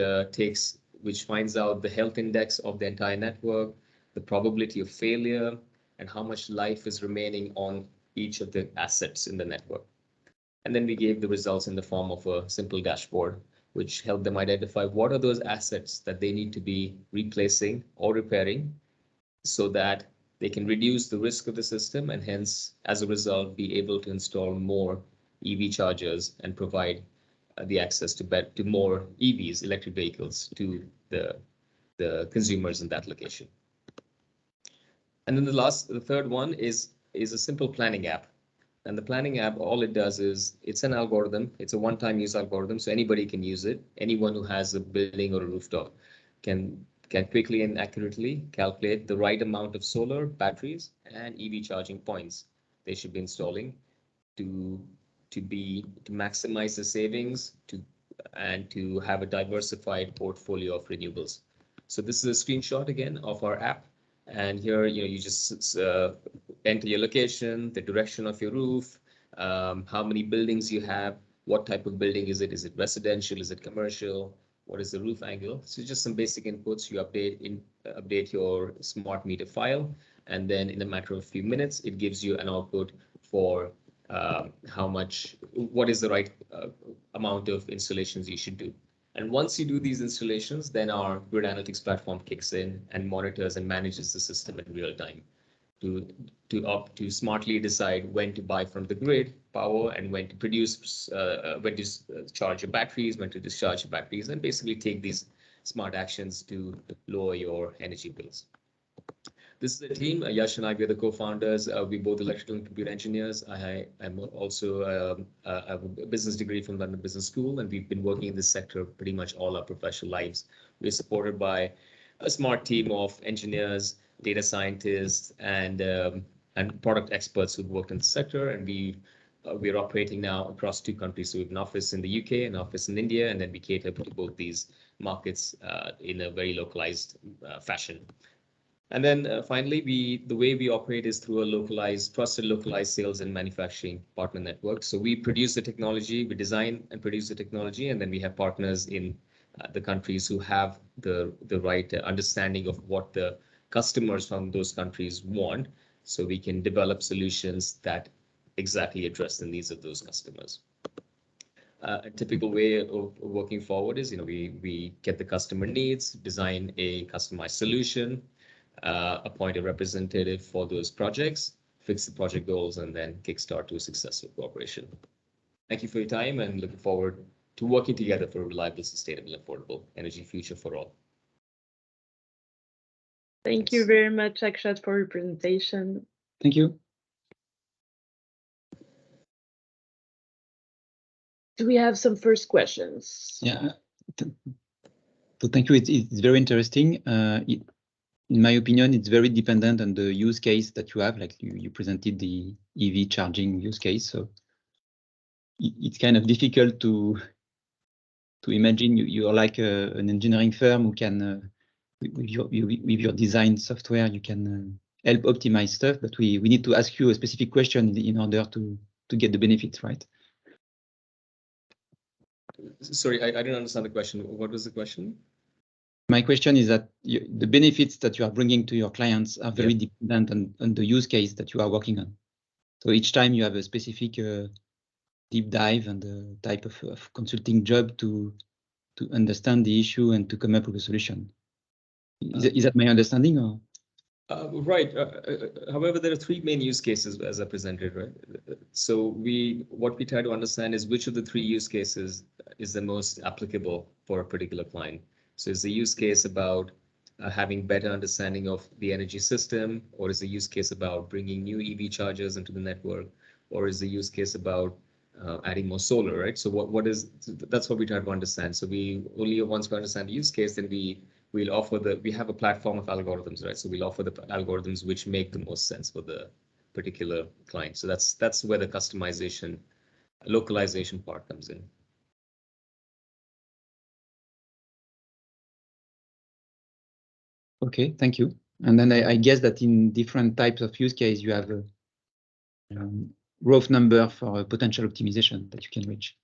finds out the health index of the entire network, the probability of failure, and how much life is remaining on each of the assets in the network. And then we gave the results in the form of a simple dashboard, which helped them identify what are those assets that they need to be replacing or repairing so that they can reduce the risk of the system and hence, as a result, be able to install more EV chargers and provide the access to more EVs, electric vehicles, to the consumers in that location. And then the third one is a simple planning app. And the planning app, all it does is it's an algorithm. It's a one-time use algorithm, so anybody can use it. Anyone who has a building or a rooftop can quickly and accurately calculate the right amount of solar, batteries, and EV charging points they should be installing to maximize the savings and to have a diversified portfolio of renewables. So this is a screenshot again of our app. And here, you just enter your location, the direction of your roof, how many buildings you have, what type of building is it? Is it residential? Is it commercial? What is the roof angle? So just some basic inputs. You update your smart meter file, and then in a matter of a few minutes, it gives you an output for how much what is the right amount of installations you should do. And once you do these installations, then our grid analytics platform kicks in and monitors and manages the system in real time to smartly decide when to buy from the grid power and when to produce, when to charge your batteries, when to discharge your batteries, and basically take these smart actions to lower your energy bills. This is a team. Yash and I, we're the co-founders. We're both electrical and computer engineers. I am also I have a business degree from London Business School, and we've been working in this sector pretty much all our professional lives. We're supported by a smart team of engineers, data scientists, and product experts who've worked in the sector. And we're operating now across 2 countries. So we have an office in the UK, an office in India, and then we cater to both these markets in a very localized fashion. And then finally, the way we operate is through a trusted localized sales and manufacturing partner network. So we produce the technology, we design and produce the technology, and then we have partners in the countries who have the right understanding of what the customers from those countries want, so we can develop solutions that exactly address the needs of those customers. A typical way of working forward is, we get the customer needs, design a customized solution, appoint a representative for those projects, fix the project goals, and then kickstart to a successful cooperation. Thank you for your time, and looking forward to working together for a reliable, sustainable, affordable energy future for all. Thank you very much, Akshat, for your presentation. Thank you. Do we have some first questions? Yeah. So thank you. It's very interesting. In my opinion, it's very dependent on the use case that you have. Like you presented the EV charging use case, so it's kind of difficult to imagine you are like an engineering firm who can with your design software you can help optimize stuff. But we need to ask you a specific question in order to get the benefits, right? Sorry, I didn't understand the question. What was the question? My question is that the benefits that you are bringing to your clients are very dependent on the use case that you are working on. So each time you have a specific deep dive and the type of consulting job to understand the issue and to come up with a solution. Is that my understanding, or? Right. However, there are 3 main use cases as I presented, right? So what we try to understand is which of the 3 use cases is the most applicable for a particular client. So is the use case about having better understanding of the energy system, or is the use case about bringing new EV chargers into the network, or is the use case about adding more solar, right? So that's what we try to understand. So once we understand the use case, then we have a platform of algorithms, right? So we'll offer the algorithms which make the most sense for the particular client. So that's where the customization, localization part comes in. Okay, thank you. And then I guess that in different types of use case, you have a rough number for a potential optimization that you can reach.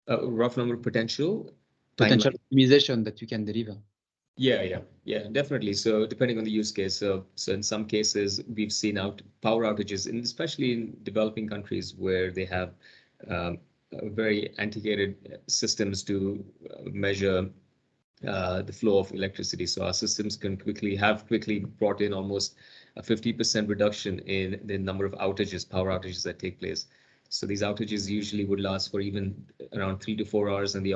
A rough number of potential optimization that you can deliver. Yeah, definitely. So depending on the use case, so in some cases we've seen power outages, and especially in developing countries where they have very antiquated systems to measure the flow of electricity. So our systems can quickly brought in almost a 50% reduction in the number of power outages that take place. So these outages usually would last for even around 3 to 4 hours, and the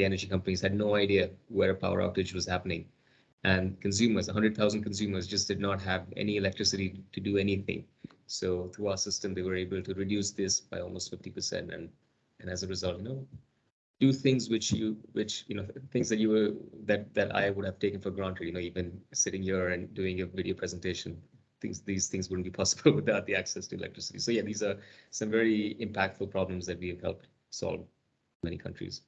energy companies had no idea where a power outage was happening. And consumers, 100,000 consumers, just did not have any electricity to do anything. So through our system, they were able to reduce this by almost 50%, and as a result, do things things that I would have taken for granted, even sitting here and doing a video presentation. These things wouldn't be possible without the access to electricity. So yeah, these are some very impactful problems that we have helped solve in many countries.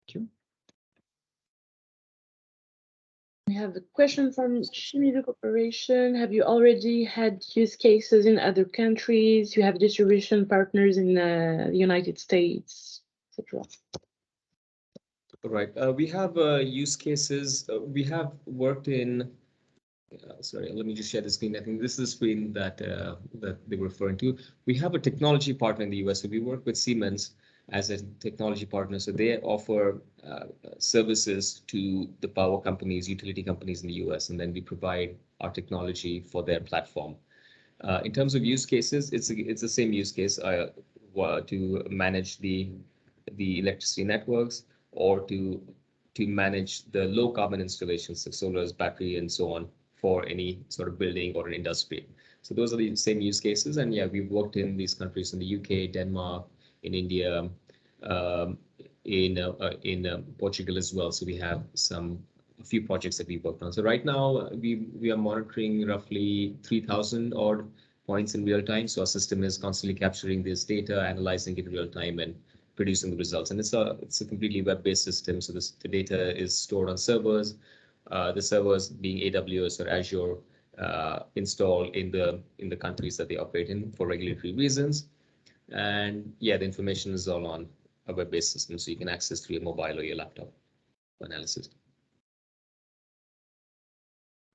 Thank you. We have a question from Shimizu Corporation. Have you already had use cases in other countries? You have distribution partners in the United States, etc. Right. We have use cases. We have worked in Sorry, let me just share the screen. I think this is the screen that that they were referring to. We have a technology partner in the US. So we work with Siemens as a technology partner. So they offer services to the power companies, utility companies in the US, and then we provide our technology for their platform. In terms of use cases, it's the same use case to manage the electricity networks, or to manage the low carbon installations, like solars, battery, and so on, for any sort of building or an industry. So those are the same use cases. And yeah, we've worked in these countries, in the UK, Denmark, in India, in Portugal as well. So we have a few projects that we worked on. So right now we are monitoring roughly 3,000 odd points in real time. So our system is constantly capturing this data, analyzing it in real time, and producing the results. And it's a completely web-based system. So the data is stored on servers. The servers being AWS or Azure, installed in the countries that they operate in for regulatory reasons. And yeah, the information is all on a web-based system, so you can access through your mobile or your laptop for analysis.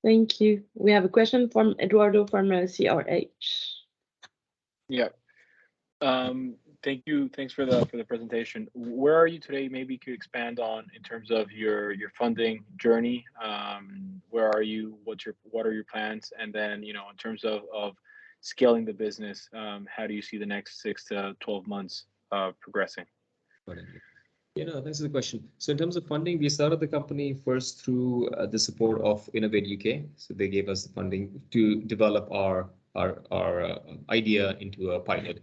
Thank you. We have a question from Eduardo from CRH. Yeah. Thank you. Thanks for the presentation. Where are you today? Maybe you could expand on in terms of your funding journey. Where are you? What are your plans? And then, you know, in terms of scaling the business, how do you see the next 6 to 12 months progressing? Thanks for the question. So in terms of funding, we started the company first through the support of Innovate UK. So they gave us the funding to develop our idea into a pilot.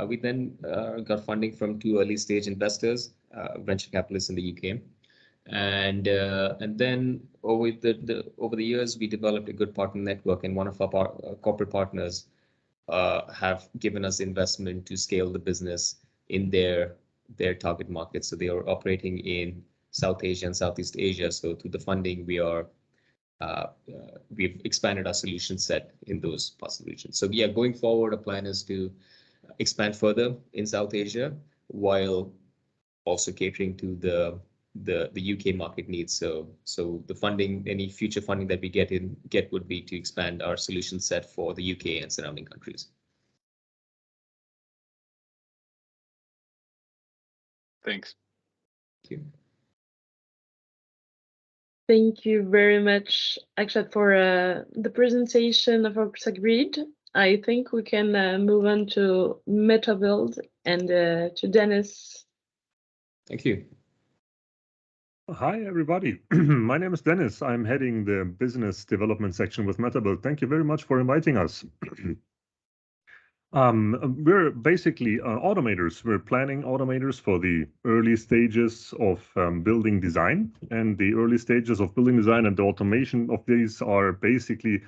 We then got funding from 2 early stage investors, venture capitalists in the UK, and then over the years we developed a good partner network, and one of our corporate partners have given us investment to scale the business in their target market. So they are operating in South Asia and Southeast Asia. So through the funding, we've expanded our solution set in those parts of the region. So yeah, going forward, a plan is to expand further in South Asia while also catering to the UK market needs. So the funding, any future funding that we get would be to expand our solution set for the UK and surrounding countries. Thanks. Thank you. Thank you very much, Akshat, for the presentation of Oxagrid. I think we can move on to MetaBuild and to Dennis. Thank you. Hi, everybody. My name is Dennis. I'm heading the business development section with MetaBuild. Thank you very much for inviting us. We're basically automators. We're planning automators for the early stages of building design. And the early stages of building design and the automation of these are basically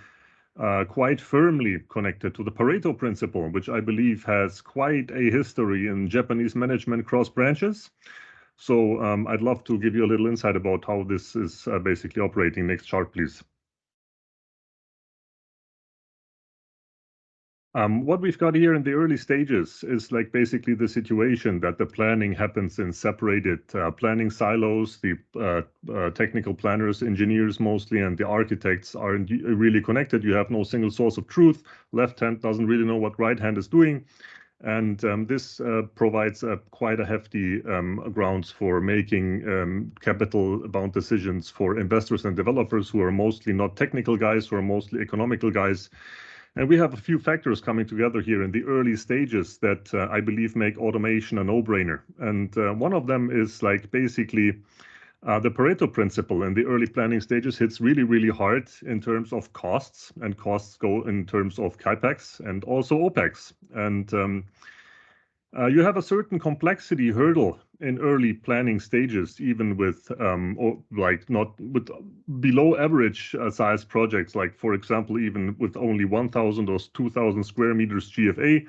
quite firmly connected to the Pareto principle, which I believe has quite a history in Japanese management cross branches. So I'd love to give you a little insight about how this is basically operating. Next chart, please. What we've got here in the early stages is like basically the situation that the planning happens in separated planning silos. The technical planners, engineers mostly, and the architects aren't really connected. You have no single source of truth. Left hand doesn't really know what right hand is doing. And this provides quite a hefty grounds for making capital-bound decisions for investors and developers who are mostly not technical guys, who are mostly economical guys. And we have a few factors coming together here in the early stages that I believe make automation a no-brainer. And one of them is like basically the Pareto principle in the early planning stages hits really, really hard in terms of costs, and costs go in terms of CapEx and also OpEx. And you have a certain complexity hurdle in early planning stages, even with like not with below average size projects, like for example, even with only 1,000 or 2,000 square meters GFA,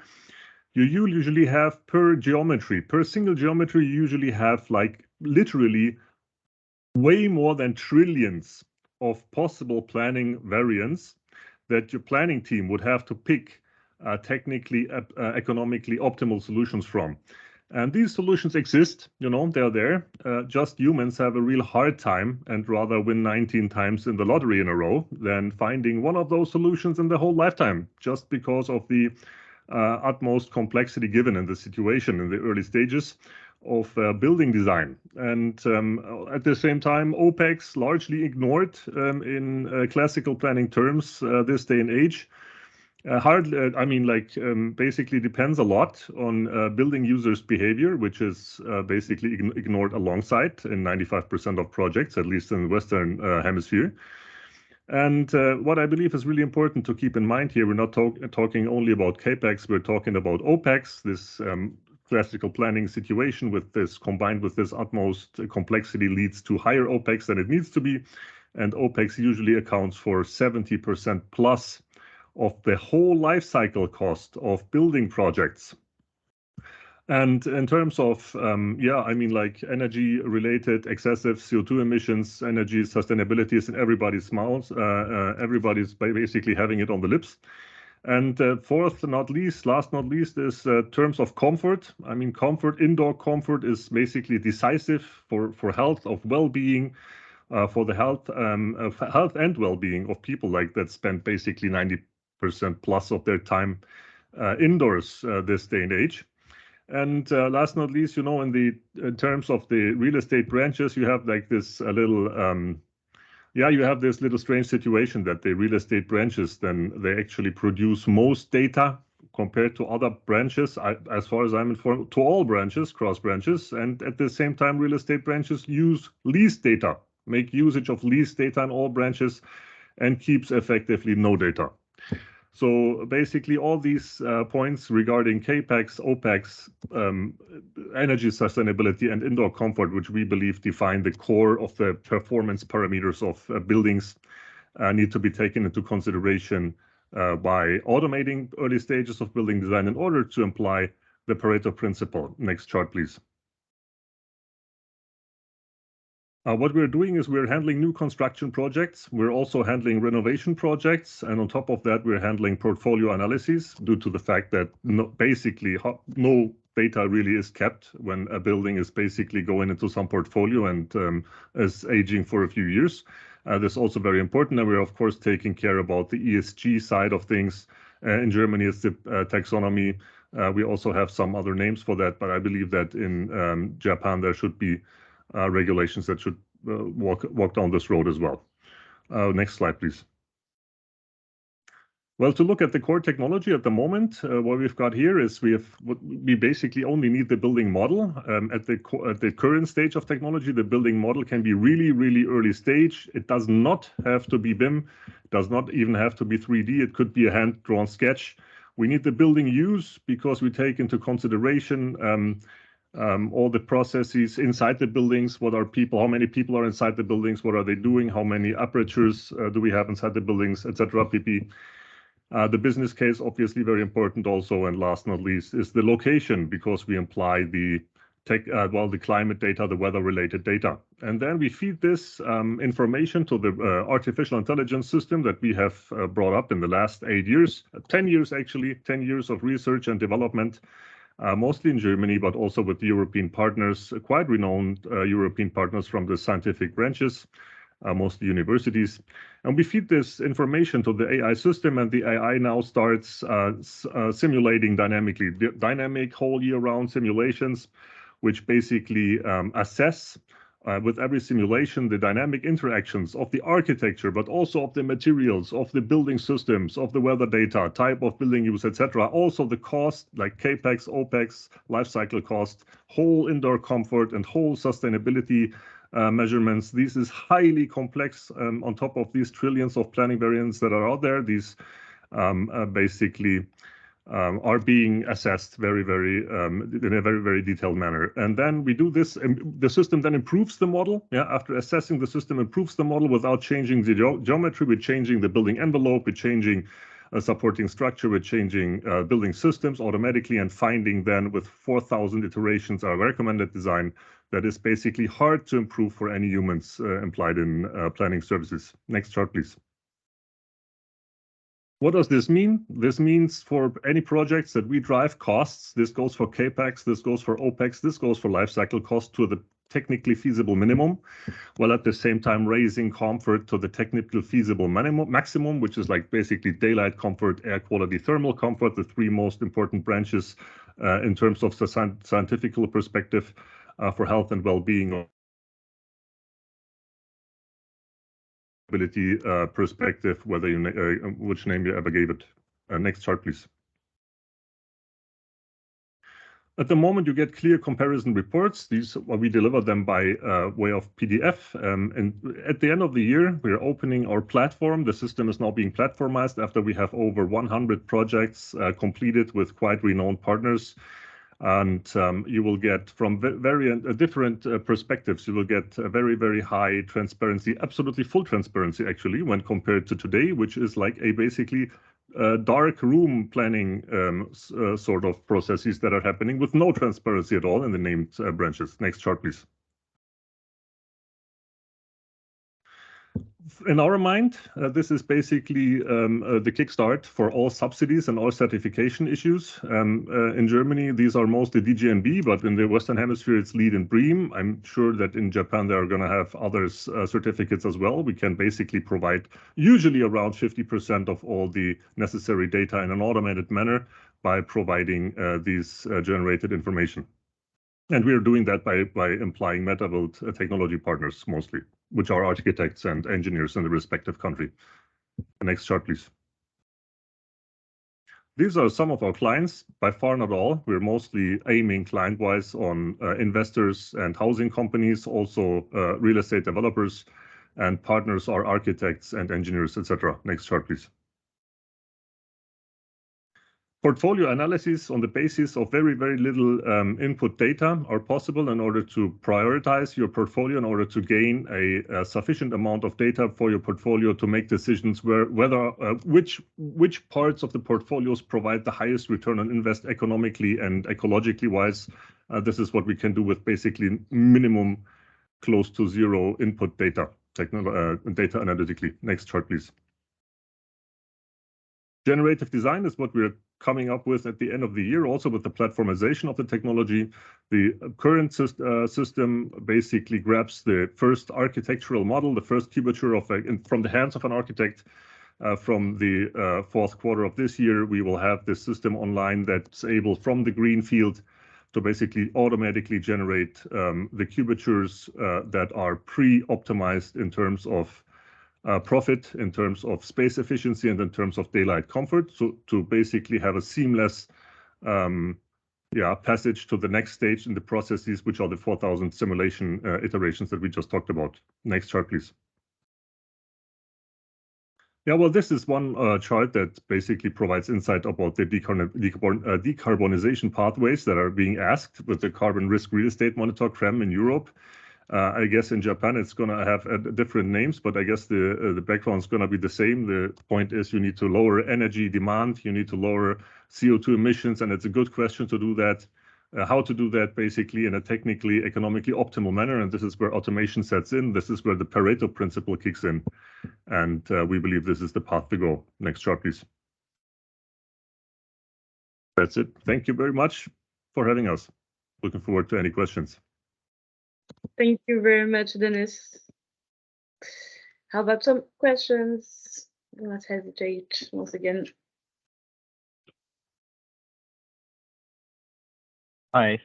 you usually have per single geometry, you usually have like literally way more than trillions of possible planning variants that your planning team would have to pick technically, economically optimal solutions from. And these solutions exist, they're there. Just humans have a real hard time and rather win 19 times in the lottery in a row than finding one of those solutions in the whole lifetime, just because of the utmost complexity given in the situation in the early stages of building design. And at the same time, OpEx largely ignored in classical planning terms this day and age. Basically depends a lot on building users' behavior, which is basically ignored alongside in 95% of projects, at least in the Western Hemisphere. And what I believe is really important to keep in mind here, we're not talking only about CapEx, we're talking about OpEx, this classical planning situation with this combined with this utmost complexity leads to higher OpEx than it needs to be. And OpEx usually accounts for 70% plus of the whole life cycle cost of building projects. And in terms of, energy-related excessive CO2 emissions, energy sustainability is in everybody's mouths. Everybody's basically having it on the lips. And last not least, is terms of comfort. Indoor comfort is basically decisive for health, of well-being, for the health and well-being of people that spend basically 90% plus of their time indoors this day and age. And last not least, in terms of the real estate branches, you have this little strange situation that the real estate branches, then they actually produce most data compared to other branches, as far as I'm informed, to all branches, cross branches. And at the same time, real estate branches use lease data, make usage of lease data in all branches and keeps effectively no data. So basically all these points regarding CapEx, OpEx, energy sustainability and indoor comfort, which we believe define the core of the performance parameters of buildings, need to be taken into consideration by automating early stages of building design in order to apply the Pareto principle. Next chart, please. What we're doing is we're handling new construction projects. We're also handling renovation projects. And on top of that, we're handling portfolio analyses due to the fact that basically no data really is kept when a building is basically going into some portfolio and is aging for a few years. This is also very important. And we're, of course, taking care about the ESG side of things. In Germany, it's the taxonomy. We also have some other names for that, but I believe that in Japan, there should be regulations that should walk down this road as well. Next slide, please. Well, to look at the core technology at the moment, what we've got here is we basically only need the building model. At the current stage of technology, the building model can be really, really early stage. It does not have to be BIM, does not even have to be 3D. It could be a hand-drawn sketch. We need the building use because we take into consideration all the processes inside the buildings. How many people are inside the buildings? What are they doing? How many apertures do we have inside the buildings, etc. pp. The business case, obviously very important also, and last not least is the location, because we imply the climate data, the weather-related data. And then we feed this information to the artificial intelligence system that we have brought up in the last 8 years, 10 years actually, 10 years of research and development, mostly in Germany, but also with European partners, quite renowned European partners from the scientific branches, mostly universities. And we feed this information to the AI system, and the AI now starts simulating dynamically, dynamic whole year-round simulations, which basically assess with every simulation the dynamic interactions of the architecture, but also of the materials, of the building systems, of the weather data, type of building use, etc. Also the cost, like CapEx, OpEx, life cycle cost, whole indoor comfort, and whole sustainability measurements. This is highly complex. On top of these trillions of planning variants that are out there, these basically are being assessed in a very, very detailed manner. And then we do this, and the system then improves the model. After assessing, the system improves the model without changing the geometry. We're changing the building envelope, we're changing supporting structure, we're changing building systems automatically, and finding then with 4,000 iterations our recommended design that is basically hard to improve for any humans employed in planning services. Next chart, please. What does this mean? This means for any projects that we drive costs, this goes for CAPEX, this goes for OPEX, this goes for lifecycle cost to the technically feasible minimum, while at the same time raising comfort to the technical feasible maximum, which is like basically daylight comfort, air quality, thermal comfort, the three most important branches in terms of the scientific perspective for health and well-being perspective, whether you which name you ever gave it. Next chart, please. At the moment, you get clear comparison reports. These we deliver them by way of PDF. And at the end of the year, we're opening our platform. The system is now being platformized after we have over 100 projects completed with quite renowned partners. And you will get from very different perspectives. You will get a very, very high transparency, absolutely full transparency, actually, when compared to today, which is like a basically dark room planning sort of processes that are happening with no transparency at all in the named branches. Next chart, please. In our mind, this is basically the kickstart for all subsidies and all certification issues. In Germany, these are mostly DGNB, but in the Western Hemisphere, it's LEED and BREEAM. I'm sure that in Japan, they are going to have other certificates as well. We can basically provide usually around 50% of all the necessary data in an automated manner by providing these generated information. And we are doing that by employing meta-built technology partners mostly, which are architects and engineers in the respective country. The next chart, please. These are some of our clients, by far not all. We're mostly aiming client-wise on investors and housing companies, also real estate developers, and partners are architects and engineers, etc. Next chart, please. Portfolio analysis on the basis of very, very little input data are possible in order to prioritize your portfolio, in order to gain a sufficient amount of data for your portfolio to make decisions which parts of the portfolios provide the highest return on invest economically and ecologically wise. This is what we can do with basically minimum close to zero input data analytically. Next chart, please. Generative design is what we're coming up with at the end of the year, also with the platformization of the technology. The current system basically grabs the first architectural model, the first cubature from the hands of an architect. From the fourth quarter of this year, we will have this system online that's able from the green field to basically automatically generate the cubatures that are pre-optimized in terms of profit, in terms of space efficiency, and in terms of daylight comfort, so to basically have a seamless passage to the next stage in the processes, which are the 4,000 simulation iterations that we just talked about. Next chart, please. Yeah, well, this is one chart that basically provides insight about the decarbonization pathways that are being asked with the Carbon Risk Real Estate Monitor, CRREM, in Europe. I guess in Japan, it's going to have different names, but I guess the background is going to be the same. The point is you need to lower energy demand, you need to lower CO2 emissions, and it's a good question to do that. How to do that basically in a technically, economically optimal manner, and this is where automation sets in. This is where the Pareto principle kicks in, and we believe this is the path to go. Next chart, please. That's it. Thank you very much for having us. Looking forward to any questions. Thank you very much, Dennis. How about some questions? Do not hesitate once again. Hi,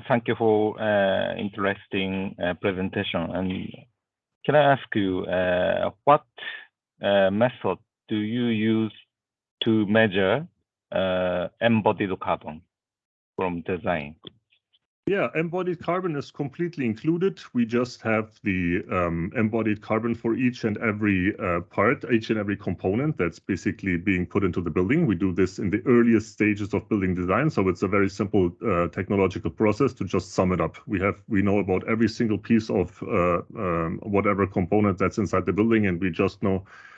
thank you for interesting presentation. And can I ask you what method do you use to measure embodied carbon from design? Yeah, embodied carbon is completely included. We just have the embodied carbon for each and every part, each and every component that's basically being put into the building. We do this in the earliest stages of building design, so it's a very simple technological process to just sum it up. We know about every single piece of whatever component that's inside the building, and we just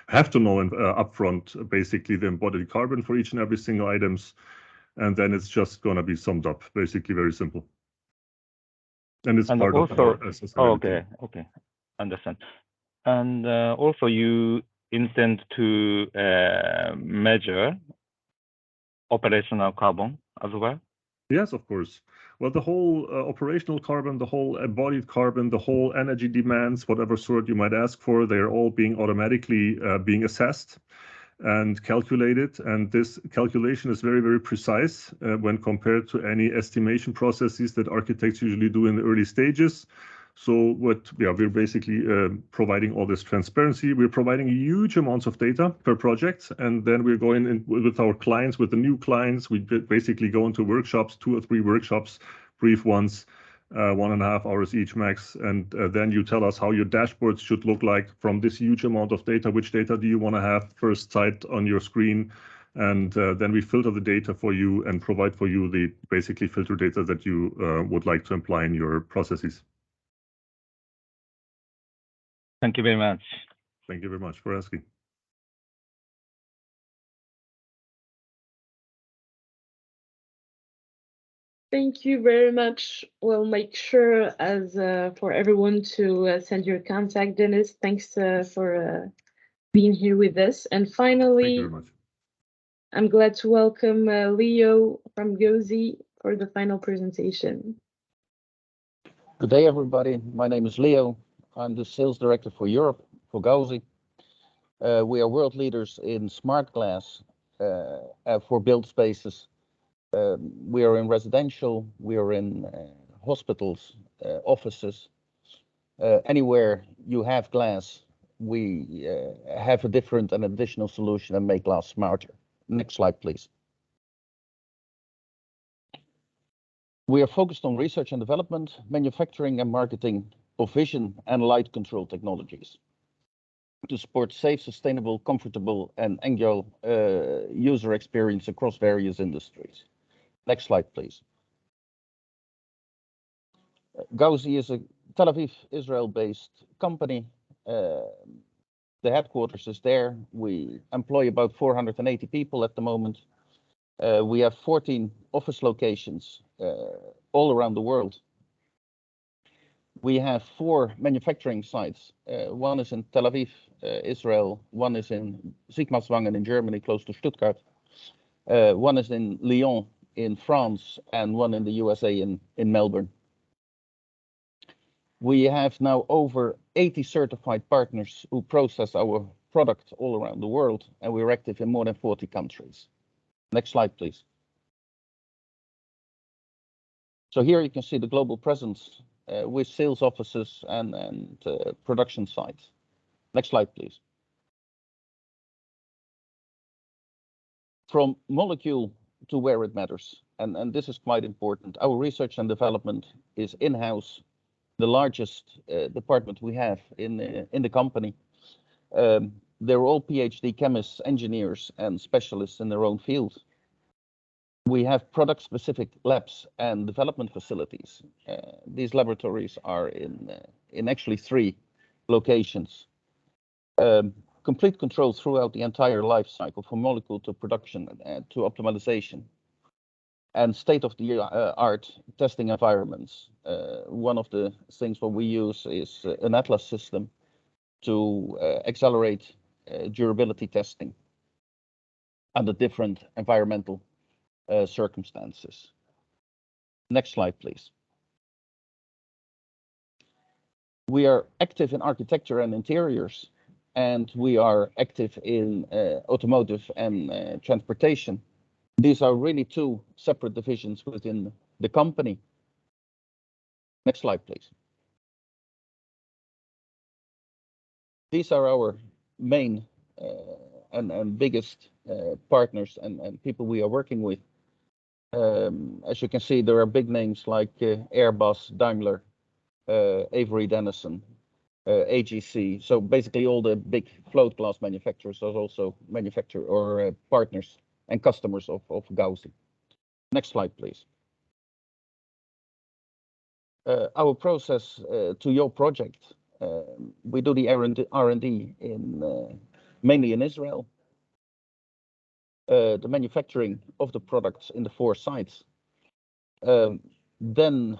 have to know upfront basically the embodied carbon for each and every single items, and then it's just going to be summed up. Basically, very simple. And it's part also, of our okay, understand. And also, you intend to measure operational carbon as well? Yes, of course. Well, the whole operational carbon, the whole embodied carbon, the whole energy demands, whatever sort you might ask for, they're all being automatically being assessed and calculated. And this calculation is very, very precise when compared to any estimation processes that architects usually do in the early stages. So we're basically providing all this transparency. We're providing huge amounts of data per project, and then we're going in with our clients, with the new clients. We basically go into workshops, 2 or 3 workshops, brief ones, 1.5 hours each max, and then you tell us how your dashboards should look like from this huge amount of data. Which data do you want to have first sight on your screen? And then we filter the data for you and provide for you the basically filter data that you would like to apply in your processes. Thank you very much. Thank you very much for asking. Thank you very much. We'll make sure as for everyone to send your contact, Dennis. Thanks for being here with us. And finally, thank you very much. I'm glad to welcome Leo from GOSI for the final presentation. Good day, everybody. My name is Leo. I'm the sales director for Europe for GOSI. We are world leaders in smart glass for built spaces. We are in residential, we are in hospitals, offices. Anywhere you have glass, we have a different and additional solution and make glass smarter. Next slide, please. We are focused on research and development, manufacturing and marketing of vision and light control technologies to support safe, sustainable, comfortable and agile user experience across various industries. Next slide, please. GOSI is a Tel Aviv, Israel-based company. The headquarters is there. We employ about 480 people at the moment. We have 14 office locations all around the world. We have 4 manufacturing sites. One is in Tel Aviv, Israel. One is in Sigmaringen in Germany, close to Stuttgart. One is in Lyon in France, and one in the USA in Melbourne. We have now over 80 certified partners who process our product all around the world, and we're active in more than 40 countries. Next slide, please. So here you can see the global presence with sales offices and production sites. Next slide, please. From molecule to where it matters, and this is quite important. Our research and development is in-house, the largest department we have in the company. They're all PhD chemists, engineers, and specialists in their own field. We have product-specific labs and development facilities. These laboratories are in actually 3 locations. Complete control throughout the entire life cycle, from molecule to production to optimization, and state-of-the-art testing environments. One of the things what we use is an Atlas system to accelerate durability testing under different environmental circumstances. Next slide, please. We are active in architecture and interiors, and we are active in automotive and transportation. These are really 2 separate divisions within the company. Next slide, please. These are our main and biggest partners and people we are working with. As you can see, there are big names like Airbus, Daimler, Avery Dennison, AGC. So basically all the big float glass manufacturers are also partners and customers of GOSI. Next slide, please. Our process to your project, we do the R&D mainly in Israel. The manufacturing of the products in the 4 sites. Then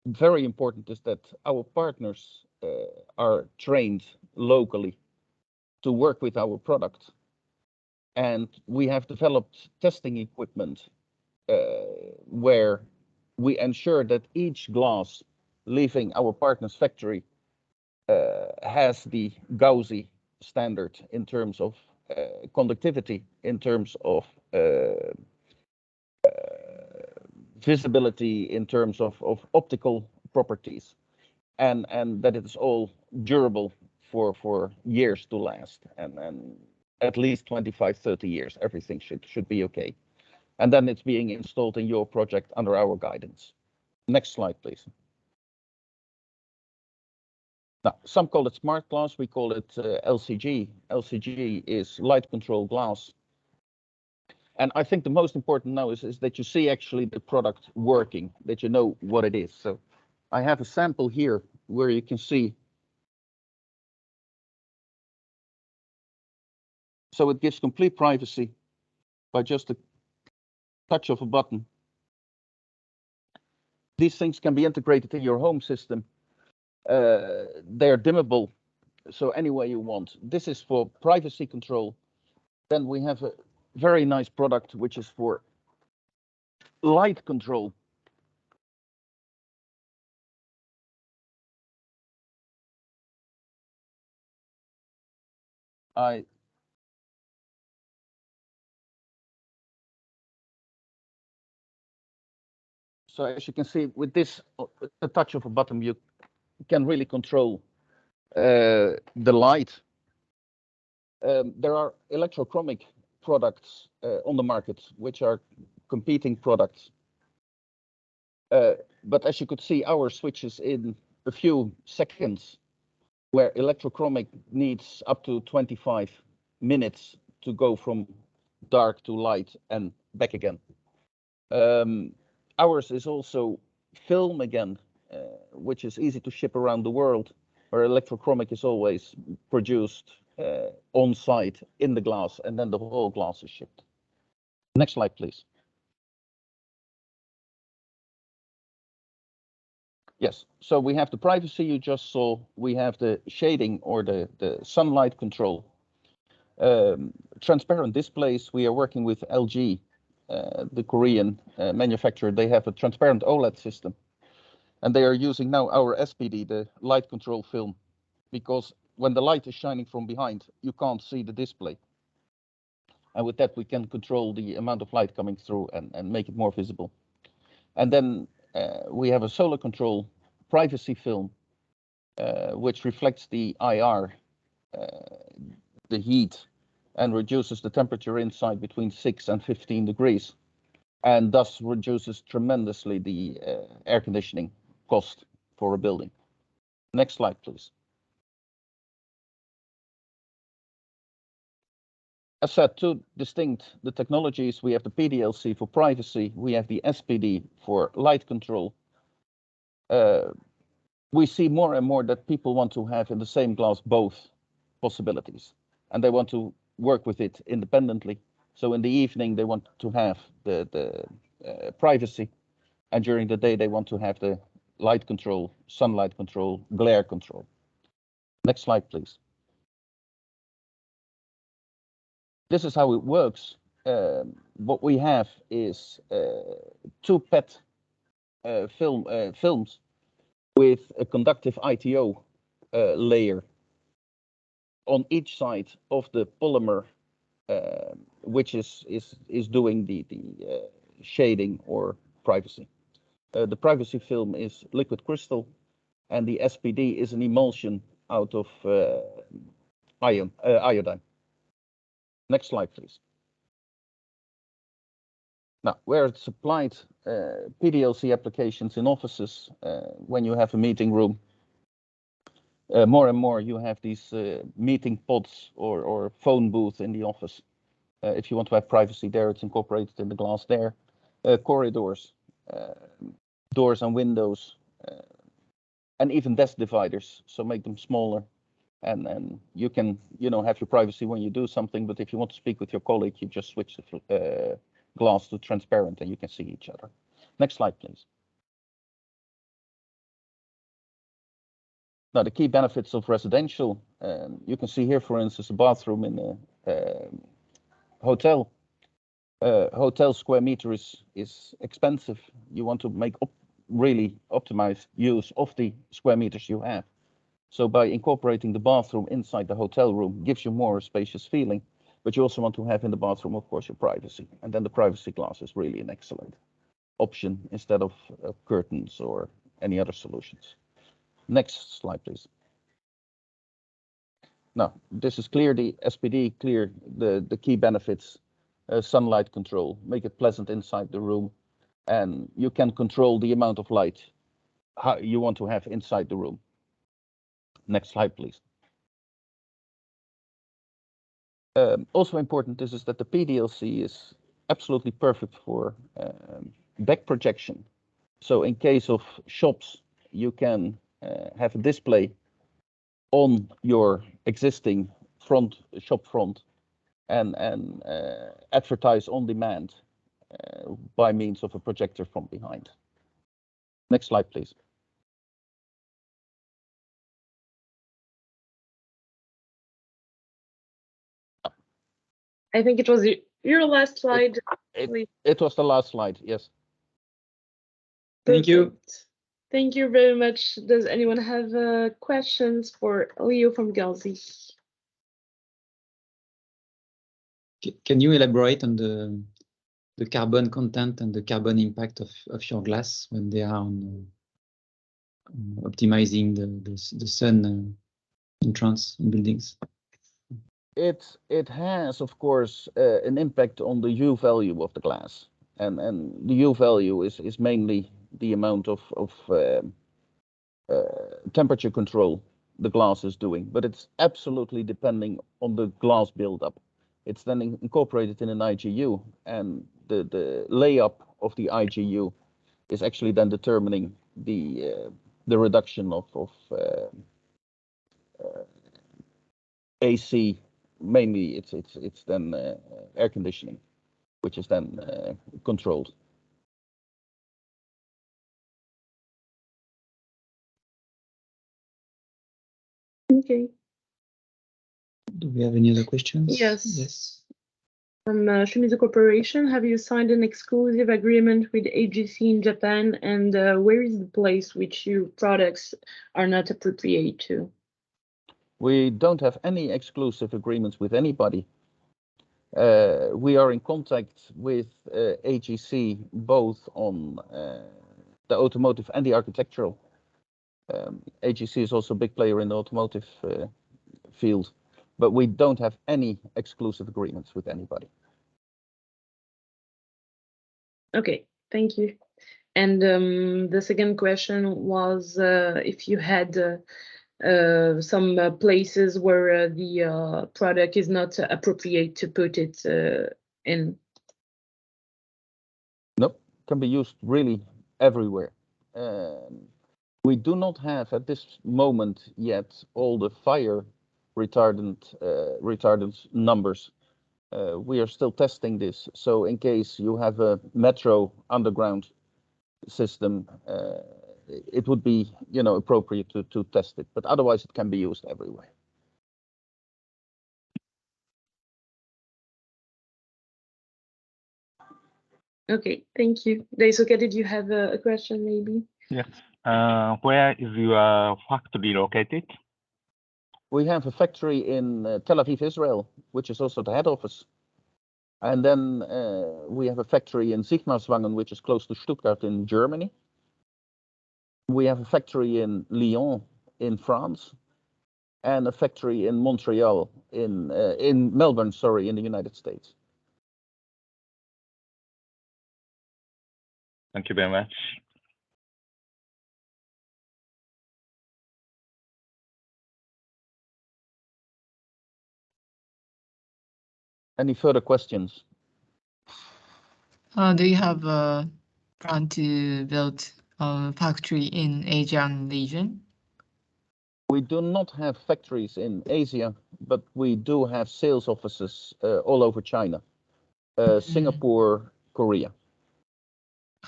very important is that our partners are trained locally to work with our product. And we have developed testing equipment where we ensure that each glass leaving our partner's factory has the Gauzy standard in terms of conductivity, in terms of visibility, in terms of optical properties, and that it is all durable for years to last, and at least 25, 30 years, everything should be okay. And then it's being installed in your project under our guidance. Next slide, please. Now, some call it smart glass, we call it LCG. LCG is light control glass. And I think the most important now is that you see actually the product working, that you know what it is. So I have a sample here where you can see. So it gives complete privacy by just a touch of a button. These things can be integrated in your home system. They're dimmable, so any way you want. This is for privacy control. Then we have a very nice product which is for light control. So as you can see, with this, a touch of a button, you can really control the light. There are electrochromic products on the market, which are competing products. But as you could see, our switches in a few seconds, where electrochromic needs up to 25 minutes to go from dark to light and back again. Ours is also film again, which is easy to ship around the world, where electrochromic is always produced on site in the glass, and then the whole glass is shipped. Next slide, please. Yes, so we have the privacy you just saw. We have the shading or the sunlight control. Transparent displays, we are working with LG, the Korean manufacturer. They have a transparent OLED system. And they are using now our SPD, the light control film, because when the light is shining from behind, you can't see the display. And with that, we can control the amount of light coming through and make it more visible. And then we have a solar control privacy film, which reflects the IR, the heat, and reduces the temperature inside between 6 and 15 degrees, and thus reduces tremendously the air conditioning cost for a building. Next slide, please. As said, to distinct the technologies, we have the PDLC for privacy, we have the SPD for light control. We see more and more that people want to have in the same glass both possibilities, and they want to work with it independently. So in the evening, they want to have the privacy, and during the day, they want to have the light control, sunlight control, glare control. Next slide, please. This is how it works. What we have is 2 PET films with a conductive ITO layer on each side of the polymer, which is doing the shading or privacy. The privacy film is liquid crystal, and the SPD is an emulsion out of iodine. Next slide, please. Now, where it's applied, PDLC applications in offices, when you have a meeting room, more and more you have these meeting pods or phone booth in the office. If you want to have privacy there, it's incorporated in the glass there. Corridors, doors and windows, and even desk dividers, so make them smaller. And you can, have your privacy when you do something, but if you want to speak with your colleague, you just switch the glass to transparent and you can see each other. Next slide, please. Now, the key benefits of residential, you can see here, for instance, a bathroom in a hotel. Hotel square meter is expensive. You want to make really optimize use of the square meters you have. So by incorporating the bathroom inside the hotel room gives you more spacious feeling, but you also want to have in the bathroom, of course, your privacy. And then the privacy glass is really an excellent option instead of curtains or any other solutions. Next slide, please. Now, this is clear, the SPD, clear the key benefits, sunlight control, make it pleasant inside the room, and you can control the amount of light how you want to have inside the room. Next slide, please. Also important is that the PDLC is absolutely perfect for back projection. So in case of shops, you can have a display on your existing shop front and advertise on demand by means of a projector from behind. Next slide, please. I think it was your last slide. It was the last slide, yes. Thank you. Perfect. Thank you very much. Does anyone have questions for Leo from Gelsey? Can you elaborate on the carbon content and the carbon impact of your glass when they are on optimizing the sun entrance in buildings? It has, of course, an impact on the U value of the glass, and the U value is mainly the amount of temperature control the glass is doing, but it's absolutely depending on the glass buildup. It's then incorporated in an IGU, and the layup of the IGU is actually then determining the reduction of AC. Mainly, it's then air conditioning, which is then controlled. Okay. Do we have any other questions? Yes. Yes. From Shimizu Corporation, have you signed an exclusive agreement with AGC in Japan, and where is the place which your products are not appropriate to? We don't have any exclusive agreements with anybody. We are in contact with AGC both on the automotive and the architectural. AGC is also a big player in the automotive field, but we don't have any exclusive agreements with anybody. Okay, thank you. And the second question was if you had some places where the product is not appropriate to put it in. Nope, can be used really everywhere. We do not have at this moment yet all the fire retardant numbers. We are still testing this, so in case you have a metro underground system, it would be, appropriate to test it, but otherwise it can be used everywhere. Okay, thank you. Daisuke, did you have a question maybe? Yes. Where is your factory located? We have a factory in Tel Aviv, Israel, which is also the head office. And then we have a factory in Sigmaringen, which is close to Stuttgart in Germany. We have a factory in Lyon in France, and a factory in Montreal, in Melbourne, sorry, in the United States. Thank you very much. Any further questions? Do you have a plan to build a factory in Asian region? We do not have factories in Asia, but we do have sales offices all over China, Singapore, Korea.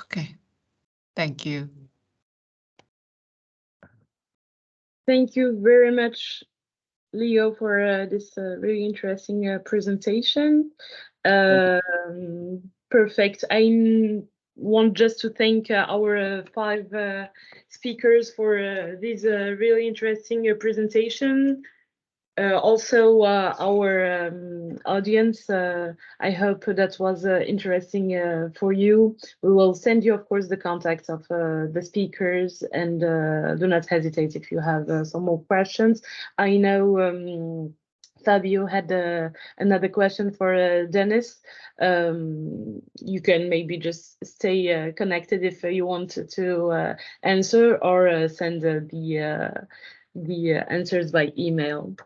Okay, thank you. Thank you very much, Leo, for this really interesting presentation. Perfect. I want just to thank our 5 speakers for this really interesting presentation. Also, our audience, I hope that was interesting for you. We will send you, of course, the contacts of the speakers, and do not hesitate if you have some more questions. I know Fabio had another question for Dennis. You can maybe just stay connected if you want to answer, or send the answers by email.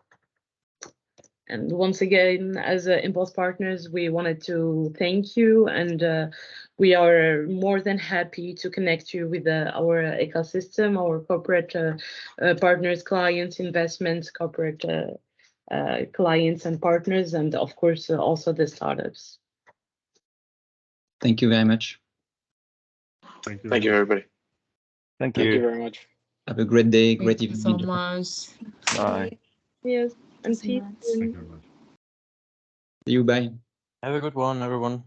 And once again, as Impulse Partners, we wanted to thank you, and we are more than happy to connect you with our ecosystem, our corporate partners, clients, investments, corporate clients and partners, and of course also the startups. Thank you very much. Thank you. Thank you, everybody. Thank Thank you you. very much. Have a great day, great Thank you evening. so much. Bye. Yes, and so see you much. soon. Thank you very much. See you. Bye. Have a good one, everyone.